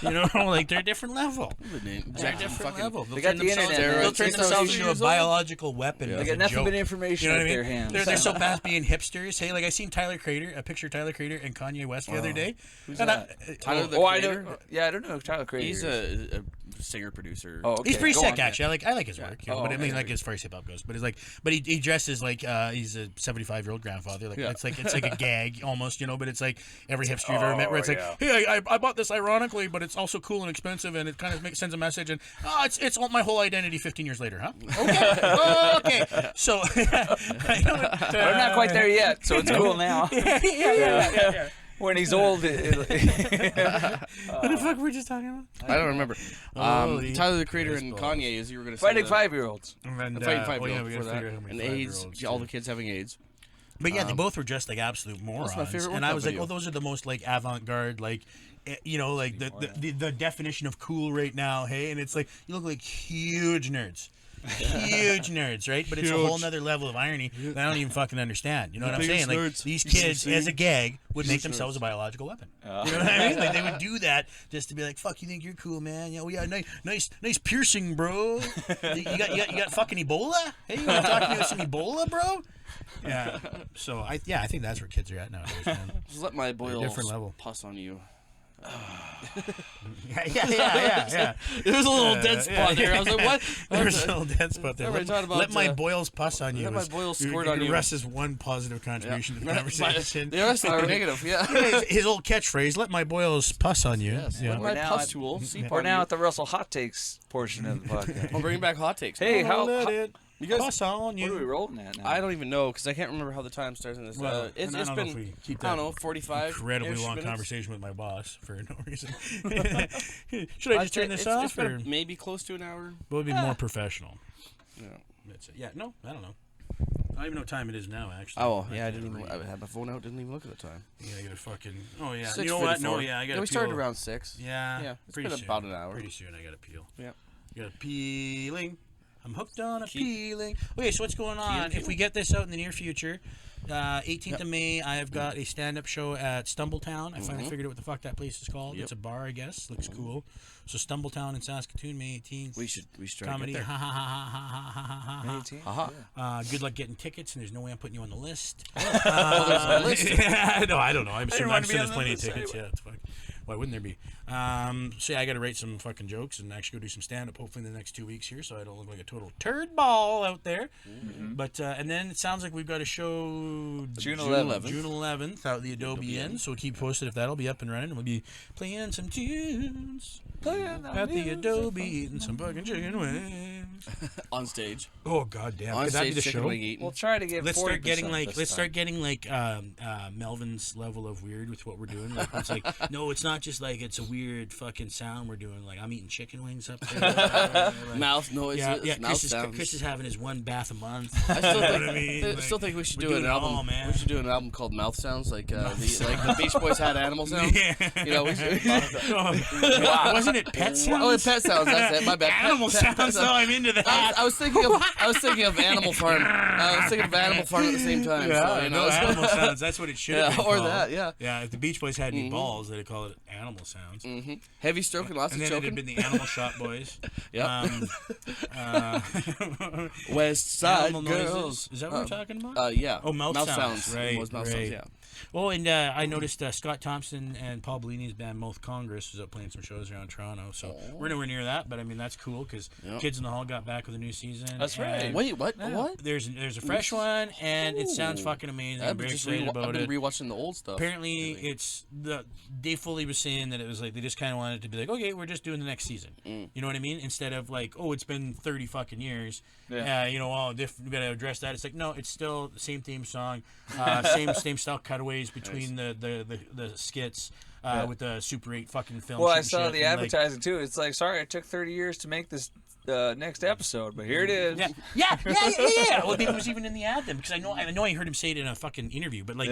You know, like they're a different level. They're a different level. They got the internet, man. They'll turn Steroids. themselves 16 into a years old. biological weapon. Yeah. as They got a nothing joke. but information You know at what I their mean? hands. They're so past being hipsters. Hey, like I seen Tyler Crater, a picture of Tyler Crater and Kanye West the other day. Who's and that? Tyler the Oh, I Creator? don't. Yeah, I don't know Tyler Crater. He's is. a singer producer. Oh, okay. He's pretty Go sick, on. actually. I like his work, you know, Oh, but I mean, okay. like as far as hip hop goes. But it's like, but he dresses like he's a 75-year-old grandfather. Like it's like a gag almost, you know. But it's like every hipster you've ever met, where it's like, hey, I bought this ironically, but it's also cool and expensive, and it kind of sends a message, and it's all my whole identity 15 years later, huh? Okay, okay. So We're not quite there yet, so it's cool now. yeah. When he's old, What the fuck were we just talking about? I don't remember. Holy Tyler the Creator and baseball. Kanye, as you were going to say. fighting 5-year-olds. And, Fighting we 5-year-olds gotta before that. figure out how And many AIDS, 5-year-olds, all too. the kids having AIDS. But yeah, they both were just like absolute morons. my favorite and I workout was like, video. oh, those are the most like avant-garde, like, you know, like the definition of cool right now. Hey, and it's like you look like huge nerds. Huge nerds, right? But it's a whole nother level of irony that I don't even fucking understand. You know what I'm saying? Like these kids, as a gag, would make themselves a biological weapon. You know what I mean? Like they would do that just to be like, "Fuck, you think you're cool, man? Yeah, oh yeah, nice piercing, bro. You got fucking Ebola? Hey, you want to talk to me about some Ebola, bro?" Yeah. So I think that's where kids are at nowadays, man. Just let my boils different level. puss on you. Yeah. It was a little dead spot there. I was like, what? There's a little dead spot there. Remember I talked about, Let my boils puss on you. let my boils squirt on you. Russ is one positive contribution to the conversation. The rest are negative, yeah. His old catchphrase, let my boils puss on you. Yes, Yeah. let my now pustule seep We're on now you. at the Russell Hot Takes portion of the podcast. I'm bringing back hot takes. Hey, how Let what it You guys- puss on you. are we rolling at now? I don't even know because I can't remember how the time starts in this. Well, It's and I don't know if been we keep I don't that know 45 incredibly long minutes. conversation with my boss for no reason. Should I just turn this off? It's been Or maybe close to an hour. what would be more professional? Yeah. That's it. Yeah, no, I don't know. I don't even know what time it is now, actually. Oh yeah, I can't didn't even. read. I had my phone out. Didn't even look at the time. Yeah, I gotta fucking. Oh yeah. 6:54. You know what? No, yeah, I gotta. We started peel. around 6. Yeah. Yeah, it's pretty been soon. about an hour. Pretty soon, I gotta peel. Yeah. Got peeling. I'm hooked on a Keep- peeling. Okay, so what's going on? If we get this out in the near future, 18th of May, I have got a stand-up show at Stumbletown. I finally figured out what the fuck that place is called. Yep. It's a bar, I guess. Looks cool. So Stumbletown in Saskatoon, May 18th. We should try to Comedy. get Ha there. ha ha ha ha ha ha ha ha. 18? Haha. Good luck getting tickets, and there's no way I'm putting you on the list. There's a list. No, I don't know. I'm sure wanna be there's on plenty the of list tickets. Yeah, it's fine. Why wouldn't there be? So yeah, I got to write some fucking jokes and actually go do some stand-up hopefully in the next 2 weeks here, so I don't look like a total turd ball out there. But and then it sounds like we've got a show June 11th. June 11th out the Adobe Inn. So keep posted if that'll be up and running. We'll be playing some tunes at the Adobe, eating some fucking chicken wings. On stage. Oh god damn! On Could that be stage, the chicken show? wing eating. We'll try to get. Let's 40% start getting like this time. Melvin's level of weird with what we're doing. Like it's like no, it's not just like it's a weird fucking sound we're doing. Like I'm eating chicken wings up there. Mouth noises. Yeah. Mouth sounds. Chris is having his one bath a month. I still You know think, what I mean? I still think we should we're do doing an it album. all, man. We should do an album called Mouth Sounds, like the Beach Boys had animal sounds. Yeah. You know, we should, Wasn't it pet sounds? oh, Pet Sounds. That's it. My bad. Animal Pet sounds. Though I'm into that. I was thinking of Animal Farm. I was thinking of Animal Farm at the same time. Yeah, so, you know, no, animal sounds. That's what it should have yeah, been or called. that. Yeah. Yeah, if the Beach Boys had any balls, they'd call it animal sounds. Heavy stroking, lots And of then it'd choking. have been the Animal Shot Boys. Yep. Uh, West Side Animal Girls. Noises. Is that what we're talking about? Yeah. Oh, mouth sounds. Right, Was mouth right. sounds. Yeah. Oh, and I noticed Scott Thompson and Paul Bellini's band Mouth Congress was up playing some shows around Toronto. So we're nowhere near that, but I mean that's cool because Yep. Kids in the Hall got back with a new season. That's right. and Wait, what? What? There's a fresh one, and it sounds fucking amazing. I'm I've very just excited I've about been it. rewatching the old stuff. Apparently, it's Dave Foley was saying that it was like they just kind of wanted it to be like, okay, we're just doing the next season. You know what I mean? Instead of like, oh, it's been 30 fucking years. Yeah. You know, we got to address that. It's like, no, it's still the same theme song, same style cutaways between the skits. With the Super 8 fucking film. Well, I shit saw and the shit, and, advertising too. It's like, sorry, it took 30 years to make this next episode, but here it is. Yeah. Well, it was even in the ad then because I know I heard him say it in a fucking interview, but like,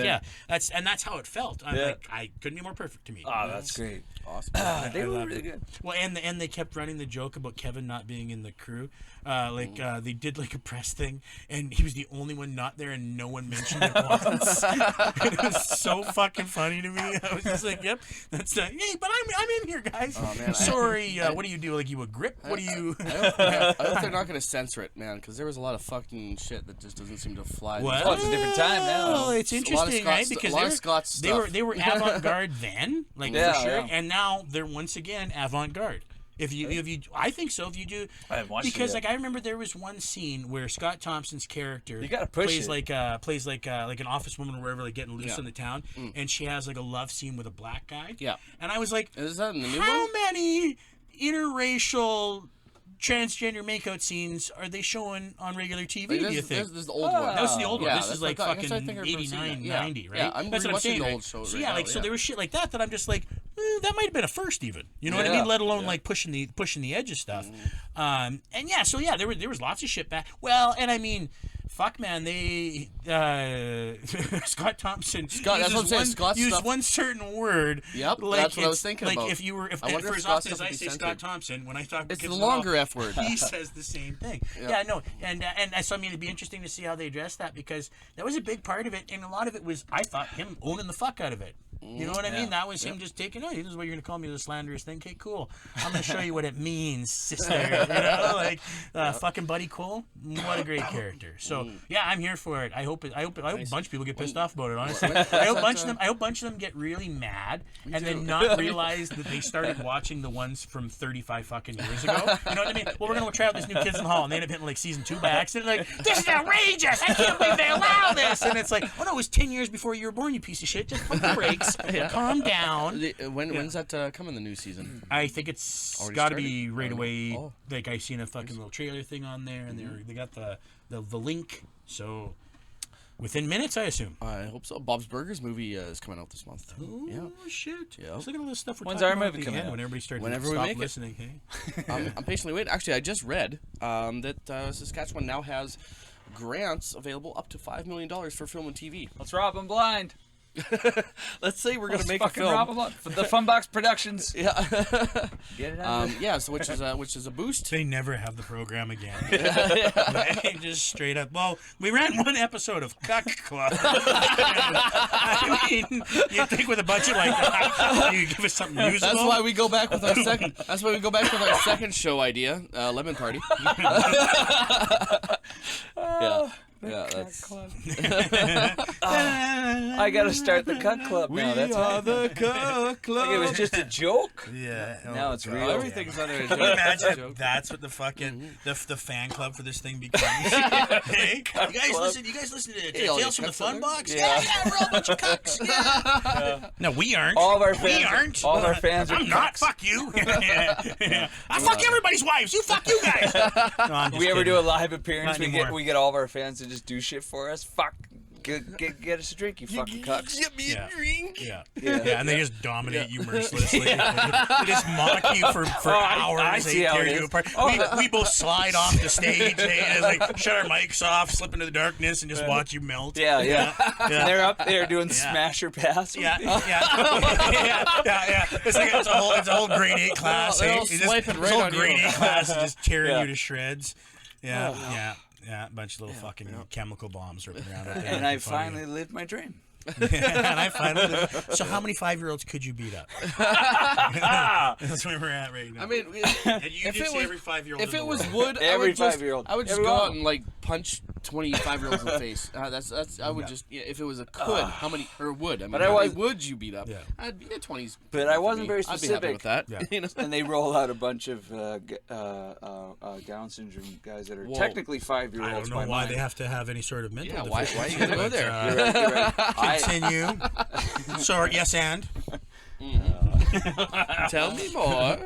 that's how it felt. I'm like, I couldn't be more perfect to me. Oh, that's great. Awesome. They I were loved really it. good. Well, and they kept running the joke about Kevin not being in the crew. They did like a press thing, and he was the only one not there, and no one mentioned it once. It was so fucking funny to me. I was just like, "Yep, that's hey, but I'm in here, guys. Oh, man, Sorry, what do you do? Like you a grip? What do you?" I hope they're not going to censor it, man, because there was a lot of fucking shit that just doesn't seem to fly. What? Oh, it's a different time now. Well, it's A lot of interesting, right? Scots- Because a lot of Scots they were stuff. they were avant-garde then, like Yeah, for sure, yeah. and now they're once again avant-garde. If you, I think so. If you do, I haven't watched it because yet. like I remember there was one scene where Scott Thompson's character You gotta push plays it. like an office woman or wherever, like getting loose in the town, and she has like a love scene with a black guy. Yeah. And I was like, Is that in the new how one? many interracial transgender makeout scenes are they showing on regular TV? Like, do you think? This is the old one. That was the old one. Yeah, This is that's like what I thought- I guess I fucking think I remember seeing 89, that. Yeah. 90, right? Yeah, I'm That's what I'm rewatching saying. the Right? old show So right yeah, now, like so yeah. there was shit like that I'm just like, that might have been a first even. You know what I mean? Let alone like pushing the edge of stuff. And yeah, so yeah, there was lots of shit back. Well, and I mean, fuck man, they Scott Thompson that's what I'm saying, Scott's used stuff- one certain word. Yep, like that's what I was it's- thinking like about. if you were I wonder for if as Scott's often as stuff I would be say Scott censored. Thompson, when I talk It's kids the and all, longer F word. he says the same thing. Yeah, no, and so I mean, it'd be interesting to see how they address that because that was a big part of it, and a lot of it was I thought him owning the fuck out of it. You know what I mean? That was him just taking, oh, this is what you're gonna call me, the slanderous thing. Okay, cool. I'm gonna show you what it means, sister. You know, like fucking Buddy Cole. What a great character. So yeah, I'm here for it. I hope a bunch of people get pissed off about it. Honestly, I hope a bunch of them get really mad and then not realize that they started watching the ones from 35 fucking years ago. You know what I mean? Well, we're gonna try out this new Kids in the Hall, and they end up hitting like season 2 by accident. Like, this is outrageous! I can't believe they allow this. And it's like, oh no, it was 10 years before you were born, you piece of shit. Just put the brakes. Calm down. When's that coming? The new season? I think it's Already got to started? be right away. Oh. Like I've seen a fucking little trailer thing on there, and they got the link. So within minutes, I assume. I hope so. Bob's Burgers movie is coming out this month. Oh Yeah. shit! Yeah. Just look at all this stuff. We're When's talking our about movie at the coming end out? when everybody starts Whenever we stop make it. listening. Hey? I'm patiently waiting. Actually, I just read that Saskatchewan now has grants available up to $5 million for film and TV. Let's rob them blind. Let's say we're going to Let's make a fucking film. rob them blind. For the Funbox Productions. Yeah. Get it out. Yeah. So which is a boost. They never have the program again. They just straight up. Well, we ran one episode of Cuck Club. I mean, you think with a budget like that, you give us something usable? That's why we go back with our second. That's why we go back with our second show idea, Lemon Party. Yeah. Yeah, that's. I gotta start the Cut Club now. That's right. the Cook Club. Like it was just a joke. Yeah. Now it's real. Everything's under a Can you imagine joke. if that's what the fucking the fan club for this thing becomes? Hey, you guys listen to all Tales you from the cucks out Funbox? there? Yeah, we're all a bunch of cucks. Yeah. No, we aren't. All of our fans. We aren't. All of our fans are I'm not. cucks. Fuck you. Yeah. I fuck everybody's wives. You fuck you guys. No, I'm just We ever kidding. do a live appearance? Not anymore. We get all of our fans to just do shit for us. Fuck. Get us a drink, you fucking cucks. Get me Yeah. a drink. Yeah. Yeah. Yeah, and they just dominate you mercilessly. They just mock you for hours. I see They how tear it you is. apart. Oh. We both slide off the stage, and like shut our mics off, slip into the darkness, and just watch you melt. Yeah. Yeah. They're up there doing smasher pass. Yeah. It's a whole grade 8 class. They're Hey? all It's just- swiping this right whole on you. grade 8 class is just tearing Yeah. you to shreds. Yeah. A bunch of little fucking chemical bombs ripping around. Up there And I making fun of you. finally lived my dream. And I finally. So how many 5-year-olds could you beat up? That's where we're at right now. I mean, and you if did it say was- every 5-year-old. if in it the was world. wood, Every I would just 5-year-old. I would just Every go one. out and like punch 25-year-olds in the face. That's I would just if it was a could how many or would I mean But I how many was- would you beat up? Yeah. I'd beat a 20s. But I wasn't very I'd be happy with specific. that. Yeah. You know? And they roll out a bunch of Down syndrome guys that are Whoa. technically I 5-year-olds don't by know why mine. they have to have any sort of mental. Yeah, why deficiency, you gotta go but, there? You're right. Continue. Sorry. Yes, and. Tell me more.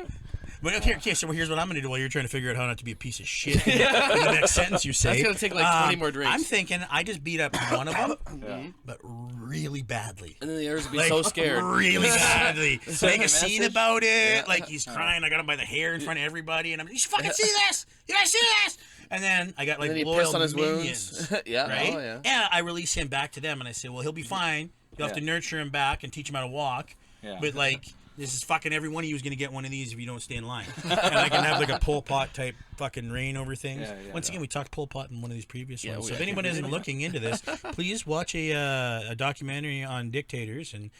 But okay, so here's what I'm going to do while you're trying to figure out how not to be a piece of shit in the next sentence you say. That's gonna take, like, 20 more drinks. I'm thinking I just beat up one of them, but really badly. And then the others would be Like, so scared. really badly. Make a a scene message? about it. Like he's crying. I got him by the hair in front of everybody, and I'm. You fucking see this? You guys see this? And then I got like And then he loyal pissed on his minions, wounds. Yeah. right? Oh, yeah. And I release him back to them, and I say, well, he'll be fine. You'll have to nurture him back and teach him how to walk. Yeah. But like. This is fucking every one of you is going to get one of these if you don't stay in line. And I can have like a Pol Pot type fucking reign over things. Yeah, Once again, we talked Pol Pot in one of these previous ones. So we if anyone isn't looking into this, please watch a documentary on dictators and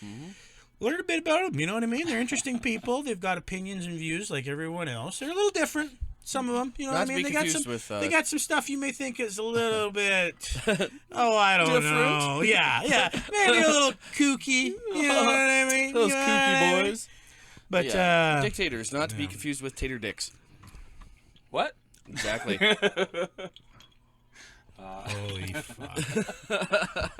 learn a bit about them. You know what I mean? They're interesting people. They've got opinions and views like everyone else. They're a little different. Some of them, you know Not what I to mean? be They got confused some. with, They got some stuff you may think is a little bit. Oh, I don't Different? know. Yeah, maybe a little kooky. You know what I mean? Those You know what I kooky mean? boys. But dictators, not to be confused with tater dicks. What? Exactly. Holy fuck.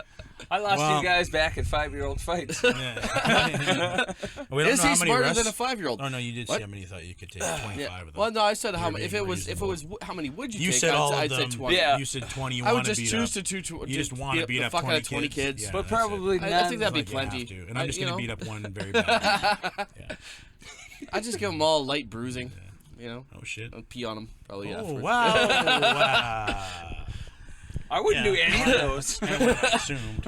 I lost you guys back at 5-year-old fights. We don't Is know he how many smarter rests. than a 5-year-old? Oh no, you did What? say how many you thought you could take. 25 of them. Well, no, I said how You're many. If being it was reasonable. how many would you You take? said all I'd of say them. 20. Yeah. You said 20. You I would want to just beat choose up. to You just want to beat the up fuck 20 out of 20 kids. Yeah, But that's probably it. I think that'd be Like you have plenty. to. And I'm just you going to know, beat up one very bad. Yeah. I just give them all light bruising. You know, Oh shit. I'll pee on them probably. Oh afterwards. wow. I wouldn't do any of those. Assumed.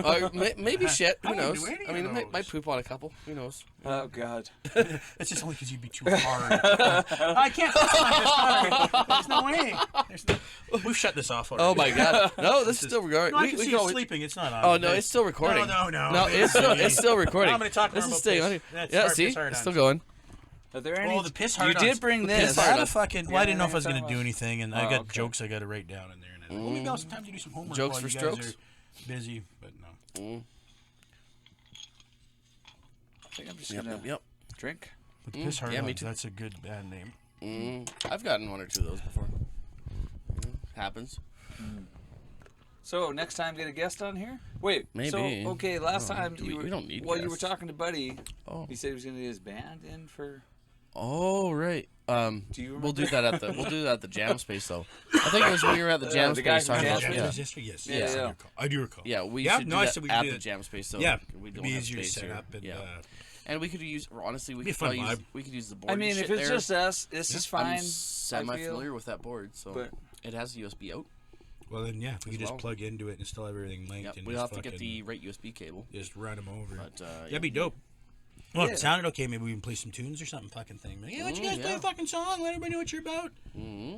Maybe shit. Who I wouldn't knows? do any I mean, of it might those. poop on a couple. Who knows? Oh God. That's just only because you'd be too hard. I can't. There's no way. We've shut this off already. Oh my God! No, this is still recording. No, I can see can you always- sleeping. It's not on. Oh no, it's still recording. No. No, it's still recording. I'm gonna talk more This is about staying piss. on here. That's Yeah, our see, piss hard it's on. still going. Are there any? Oh, the piss You hard did ons. bring The this. piss hard on. Fucking. Well, I didn't know if I was Yeah, gonna do anything, and I Oh, got okay. jokes I got to write down in there. And maybe I'll sometimes you do some homework Jokes while for you strokes? guys are busy, but no. I think I'm just Yep, gonna yep. drink. But the piss hard yeah, me ons, too. that's a good band name. I've gotten one or two of those before. Happens. So next time, get a guest on here. Wait. Maybe. So okay, last Oh, time do we- you we don't need Well, you were guests. talking to Buddy. Oh. He said he was gonna get his band in for. Oh right. Do you We'll do remember? that at the Jam Space though. I think it was when you were at the Jam the guy Space from talking Jam about Space? Yes. Yeah. I do recall. Yeah, we Yeah, should no, do I that said we at could do the it. Jam Space. So Yeah, we it'd don't be have easier to space set here. up. And, Yeah, and we could use. Honestly, we Be a could fun probably use. vibe. We could use the board. I mean, and if shit it's there. just us, this is fine. I'm I semi-familiar feel. with that board, so But- it has a USB out. well, then, yeah, we could just well. plug into it and still have everything linked. Yep, and we'll just have to get fucking the right USB cable. Just run them over. But That'd be dope. Well, if Yeah. it sounded okay, maybe we can play some tunes or something fucking thing. Like, yeah, let you guys play a fucking song. Let everybody know what you're about.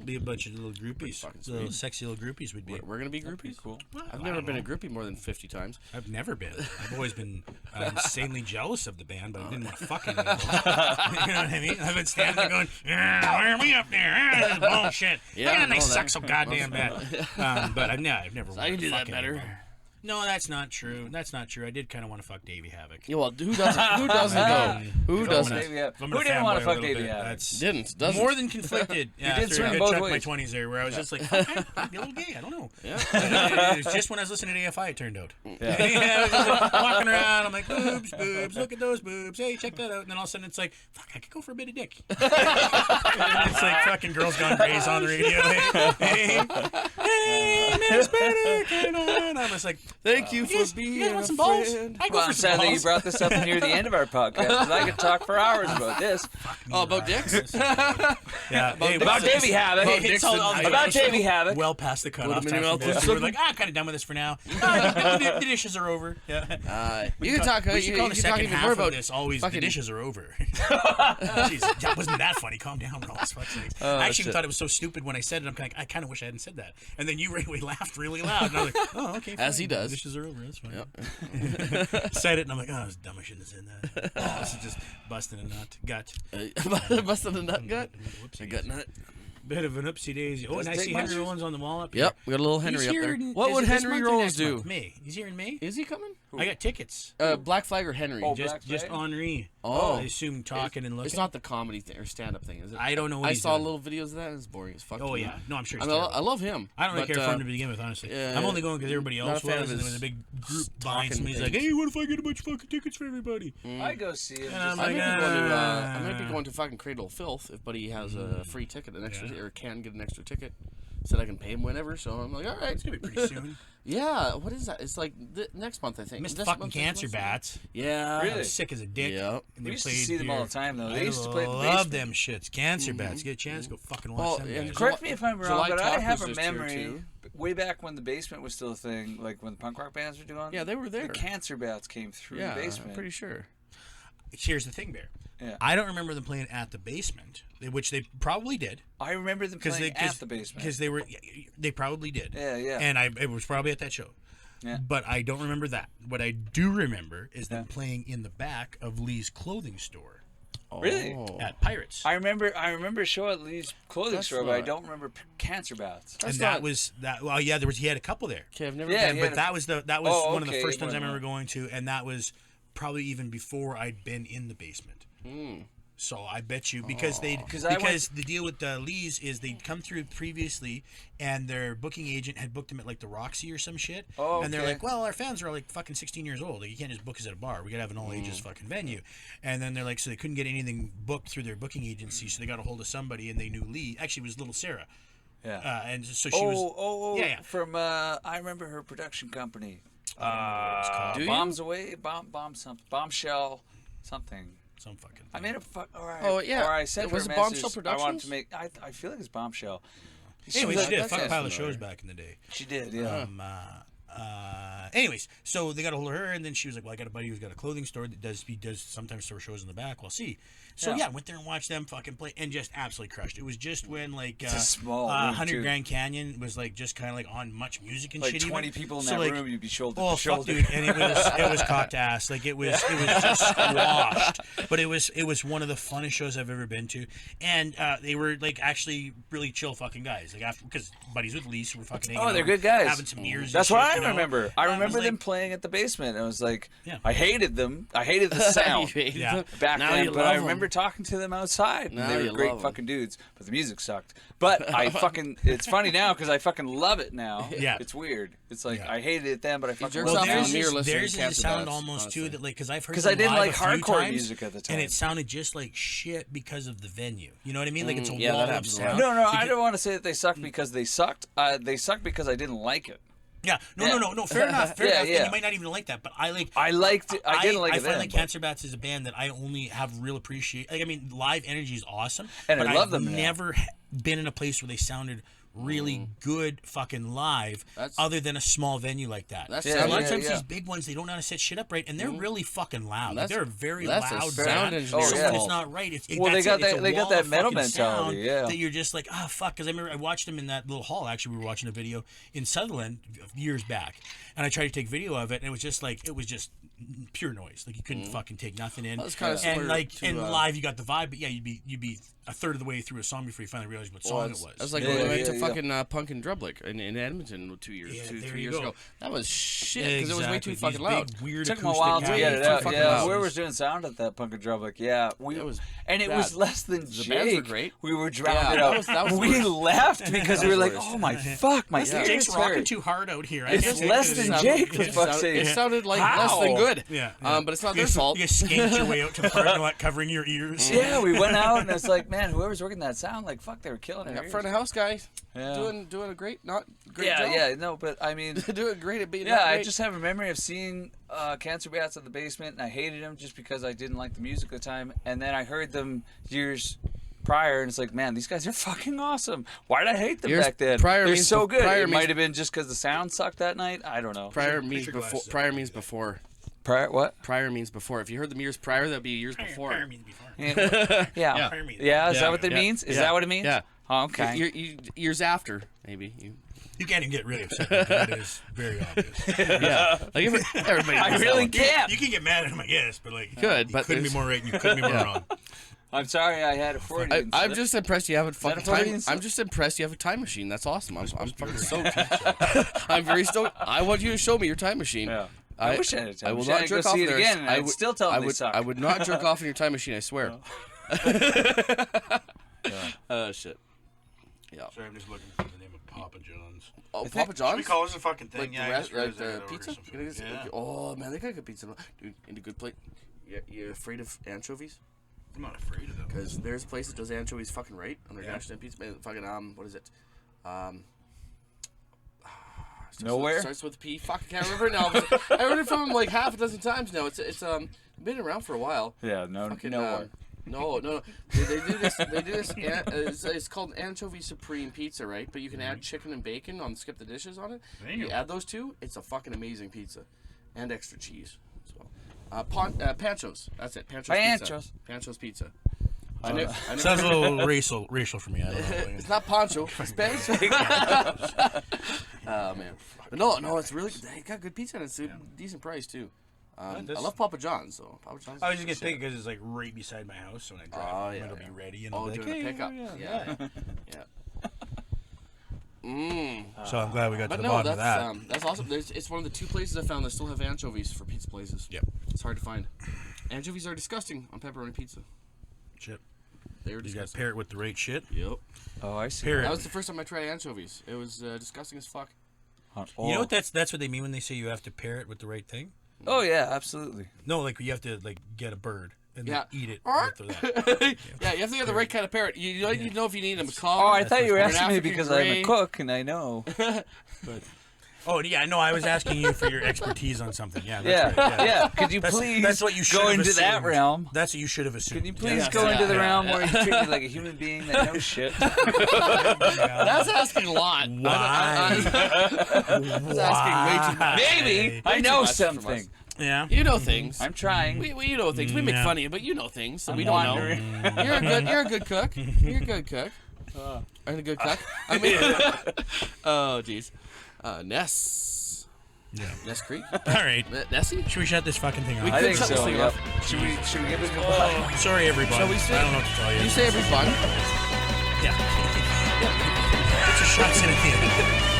Be a bunch of little groupies. fucking Little sweet. sexy little groupies would be. We're gonna be groupies. Cool. I've I never don't been a know. groupie more than 50 times. I've never been. I've always been insanely jealous of the band, but I didn't want to fucking. You know what I mean? I've been standing there going, "Why are we up there? This is bullshit. Yeah, Look at them, they no, suck that- so goddamn bad." But I've never. I can do that fucking better. anymore. No, that's not true. That's not true. I did kind of want to fuck Davey Havoc. Yeah, well, who doesn't? Who doesn't though? Who If I'm doesn't? gonna- Davey Havoc. if I'm Who gonna didn't wanna fanboy a fuck little Davey bit, Havoc? That's Doesn't. more than conflicted. Yeah, did after swing a good both chunk of my ways. 20s there, where I was just like, "Fuck, I might be a little gay. I don't know." Yeah. It was just when I was listening to AFI, it turned out. Yeah. I was just like, walking around, I'm like, boobs, look at those boobs. Hey, check that out. And then all of a sudden, it's like, fuck, I could go for a bit of dick. And it's like fucking Girls Gone Crazy on the radio. Hey, Miss Better, come on. I'm just like, Thank you you guys, for being you guys a want some balls? friend. I go Well, for I'm some sad that you balls. brought this up near the end of our podcast because I could talk for hours about this. Oh, about dicks? Yeah, hey, About Davey Havoc. It's all About Davey Havoc. well past the cutoff Put 'em in time. your for mouth. this. We're like, I'm kind of done with this for now. The dishes are over. Yeah. You can talk. We should call you the can talk second even half more of about this always fucking- the dishes are over. Jeez, that wasn't that funny. Calm down, Ross. Fuck's sakes. I actually shit. thought it was so stupid when I said it. I'm kind of wish I hadn't said that. And then you right away laughed really loud. And I was like, oh, okay. As fine. he does. The dishes are over. That's fine. Said it, and I'm like, oh, it's dumb. I shouldn't have said that. Oh, this is just busting a nut. Gut. busting a nut gut. Whoopsie. A gut nut. Bit of an oopsie daisy. Oh, and I take see much? Henry Rollins on the wall up Yep, here. we got a little He's Henry up here there. in- What is would it this Henry month or Rollins next do? month? May. He's here in May. Is he coming? I got tickets. Black Flag or Henry? Oh, Just Black just Flag? Henri. Oh. I assume talking and looking. It's not the comedy thing or stand-up thing, is it? I don't know what I he's saw doing. little videos of that. It's boring as fuck. Oh to me. yeah, no, I'm sure. I It's mean, terrible. I love him. I don't really but, care for him to begin with, honestly. yeah, I'm only going because everybody not else a fan was, of and there was his a big group buying talking some. He's like, things. "Hey, what if I get a bunch of fucking tickets for everybody?" I go see him. And I'm just- I like, might be going to fucking Cradle of Filth if Buddy has a free ticket, an extra, or can get an extra ticket. Said I can pay him whenever, so I'm like, all right. It's gonna be pretty soon. Yeah, what is that? It's like next month, I think. Missed This fucking month, cancer next month? bats. Yeah. I Really? was sick as a dick. Yep. And We they used to played see them all here. the time, though. They I used to play at the love basement. them shits. Cancer bats. Get a chance, go fucking watch Well, them and guys. Correct me if I'm wrong, July but I Talk have was a just here, memory too. way back when the basement was still a thing, like when the punk rock bands were doing. Yeah, they were there. The cancer bats came through Yeah, the basement. I'm pretty sure. Here's the thing, Bear. Yeah. I don't remember them playing at the basement, which they probably did. I remember them playing at the basement. Because they probably did. Yeah, yeah. And it was probably at that show. Yeah. But I don't remember that. What I do remember is them playing in the back of Lee's clothing store Really? Oh. at Pirates. I remember a show at Lee's clothing That's store, but I not- don't remember cancer bats. and That's that not- was that. Well, yeah, he had a couple there. Okay, I've never Yeah, been. yeah. But that was one of the okay, first ones I whatever. remember going to, and that was probably even before I'd been in the basement. So I bet you because because the deal with Lee's is they'd come through previously and their booking agent had booked them at like the Roxy or some shit. Oh, and they're like, well, our fans are like fucking 16 years old. Like, you can't just book us at a bar. We gotta have an all ages fucking venue. And then they're like, so they couldn't get anything booked through their booking agency, so they got a hold of somebody and they knew Lee. Actually, it was little Sarah. Yeah. And so she was. Yeah. From I remember her production company. I don't know what it's called. Bombs Away, Bombshell, something. Some fucking thing. I made a all right. Oh, yeah. Or I sent her Was a it message. Bombshell I wanted Productions? to make. I feel like it's Bombshell. Anyway, she did a that fucking sounds pile of familiar. shows back in the day. She did, yeah. Anyways, so they got a hold of her, and then she was like, "Well, I got a buddy who's got a clothing store that does sometimes store shows in the back. Well, see." So yeah, went there and watched them fucking play, and just absolutely crushed. It was just when like It's a small room, 100 too. Grand Canyon was like just kind of like on Much Music and Like shit. 20 even. people in So, that like, room, you'd be shoulder Oh to fuck, shoulder. dude! And it was cocked ass. Like it was just squashed. But it was one of the funnest shows I've ever been to, and they were like actually really chill fucking guys. Like after because buddies with Lisa were fucking. hanging They're out, good guys. Having some beers. That's and what shit, I you know? remember. I was remember them like- playing at the basement. It was like, Yeah. I hated them. I hated the sound Yeah. back Now then, you but love I 'em. remember talking to them outside. Now And they you were great love 'em. fucking dudes, but the music sucked. But I fucking, it's funny now because I fucking love it now. Yeah. It's weird. It's like, Yeah. I hated it then, but I fucking jerks love off it on now. Theirs the mirror is, listening theirs to is a Cancer sound Bats, almost honestly. too that like because I've heard 'Cause I them didn't live like a few hardcore times, music at the time. and it sounded just like shit because of the venue. You know what I mean? Like it's a yeah, wall that of happens a lot. sound. No, I don't want to say that they sucked because they sucked. They sucked because I didn't like it. Yeah, Yeah. no. Fair enough. Fair Yeah, enough. yeah. And you might not even like that, but I like. I liked it. I didn't like I it find then, like but- Cancer Bats is a band that I only have real appreciate. Like I mean, live energy is awesome, And but I love I've them now. never been in a place where they sounded really good fucking live, That's- other than a small venue like that. That's a lot of yeah, times yeah. these big ones they don't know how to set shit up right, and they're really fucking loud. Like, That's- they're a very that's a loud sound band. engineer's So fault. when it's not right, Well, they got it's that- a they got wall that of metal fucking mentality, sound yeah. That you're just like, fuck. Because I remember I watched them in that little hall. Actually, we were watching a video in Sutherland years back, and I tried to take video of it, and it was just pure noise. Like you couldn't fucking take nothing in. That's kinda similar and like to, and live, you got the vibe, but yeah, you'd be a third of the way through a song before you finally realized what song it was. That's like Yeah, when we went yeah, to yeah. fucking Punk and Drublick in Edmonton 2 years, Yeah, two, there 3 you years go. ago. That was shit because it was way too Exactly. fucking These loud. Big, weird Took them a acoustic while to guys. get it too out. fucking Yeah, loud. whoever was doing sound at that Punk and Drublick, yeah, It was it bad. was less than The bands Jake. were great. We were drowning Yeah, it that out. was- that was we worse. left because we were like, worse. oh my fuck, my Listen, ears Jake's rocking hurt. too hard out here. I It's can't take less it than anymore. Jake, for Yeah. fuck's sake. It sounded like How? less than good. Yeah, But it's not you their fault. You skanked your way out to the parking lot, covering your ears. Yeah, we went out and it's like, man, whoever's working that sound, like, fuck, they were killing it. That front of house guy Yeah. doing a great job. Yeah, no, but I mean, doing great at being yeah, not I great. just have a memory of seeing Cancer Bats at the basement, and I hated them just because I didn't like the music at the time. And then I heard them years prior, and it's like, man, these guys are fucking awesome. Why did I hate them Years back then? prior They're means so bef- good. prior It means- might have been just because the sound sucked that night. I don't know. Prior means your before. glasses up. Prior means before. Prior what? Prior means before. If you heard them years prior, that'd be years before. Fire me before. Yeah. Yeah. Fire me. Yeah, is Yeah. that what that Yeah. means? Is Yeah. that what it means? Yeah. Oh, okay. Years after, maybe. You can't even get really upset. That is very obvious. Yeah. Like everybody. I knows really that can't. You can get mad at him, I guess, but like, Could, you but couldn't be there's- more right and you couldn't be more wrong. I'm sorry I had a Freudian. I'm just impressed you have a fucking a Freudian time. slip? I'm just impressed you have a time machine. That's awesome. I'm fucking stoked. I'm very stoked. I want you to show me your time machine. Yeah. I wish I had a time I will machine. not I'd go jerk off see it there. again, and I'd would- still tell them I they would, suck. I would not jerk off in your time machine. I swear. Oh shit. Yeah. Sorry, I'm just looking for the name of Papa John's. Oh, think- Papa Should John's. we call this a fucking thing? Like Yeah, the I rest, just like realized I the gotta order pizza. some Can I get- food. Yeah. Oh man, they got good pizza. Dude, in a good plate. You afraid of anchovies? I'm not afraid of them. Because there's a place that does anchovies fucking right on their national pizza. Man, fucking what is it? Nowhere? Starts with a P. Fuck, I can't remember it now. But I heard it from them like half a dozen times now. It's been around for a while. Yeah, no, Fucking, no one. No. They do this. They do this. It's called anchovy supreme pizza, right? But you can add chicken and bacon on skip the dishes on it. There you You go. add those two, it's a fucking amazing pizza, and extra cheese as well. Panchos. That's it. Panchos. Panchos. Pizza. Panchos pizza. I never Sounds a little racial for me. I don't know. it's not Pancho. It's Spanish. Oh man, but no, it's really. They got good pizza and it's a decent price too. I love Papa John's though. Papa John's. I was just gonna think because it's like right beside my house, so when I drive home, it'll be ready and I'll Oh, be like, doing a hey, pickup. yeah. Yeah. So I'm glad we got to But the no, bottom that's of that. that's awesome. It's one of the two places I found that still have anchovies for pizza places. Yep. It's hard to find. Anchovies are disgusting on pepperoni pizza. Shit. They were You got to disgusting. pair it with the right shit. Yep. Oh, I see. Pair That it. was the first time I tried anchovies. It was disgusting as fuck. You know what that's what they mean when they say you have to pair it with the right thing? Oh yeah, absolutely. No, like you have to like get a bird and Yeah. then eat it with that. Yeah, you have to get the right kind of parrot. You don't need to know if you need a macaw. Oh, I thought you were or an asking me African because gray. I'm a cook and I know. Oh yeah, no, I was asking you for your expertise on something. Yeah, that's right. Yeah. Could you please that's what you should go have into that assumed. realm? That's what you should have assumed. Can you please Yeah. go into the Yeah. realm where you treat me like a human being that knows shit? That's asking a lot. Why? That's asking way too much. Maybe I too know much from something. us. Yeah. You know things. I'm trying. You know things. We make Yeah. fun of you, but you know things, so I'm we don't wandering. know. You're a good cook. You're a good cook. And a good cook. I mean, oh jeez. Ness. Yeah. Ness Creek. All right. Nessie. Should we shut this fucking thing We off? I think shut this so. thing Yep. off. Should we give it a goodbye? Sorry, everybody. Shall we say? I don't know what to tell you. You say every fun. Yeah. It's a shots in a can.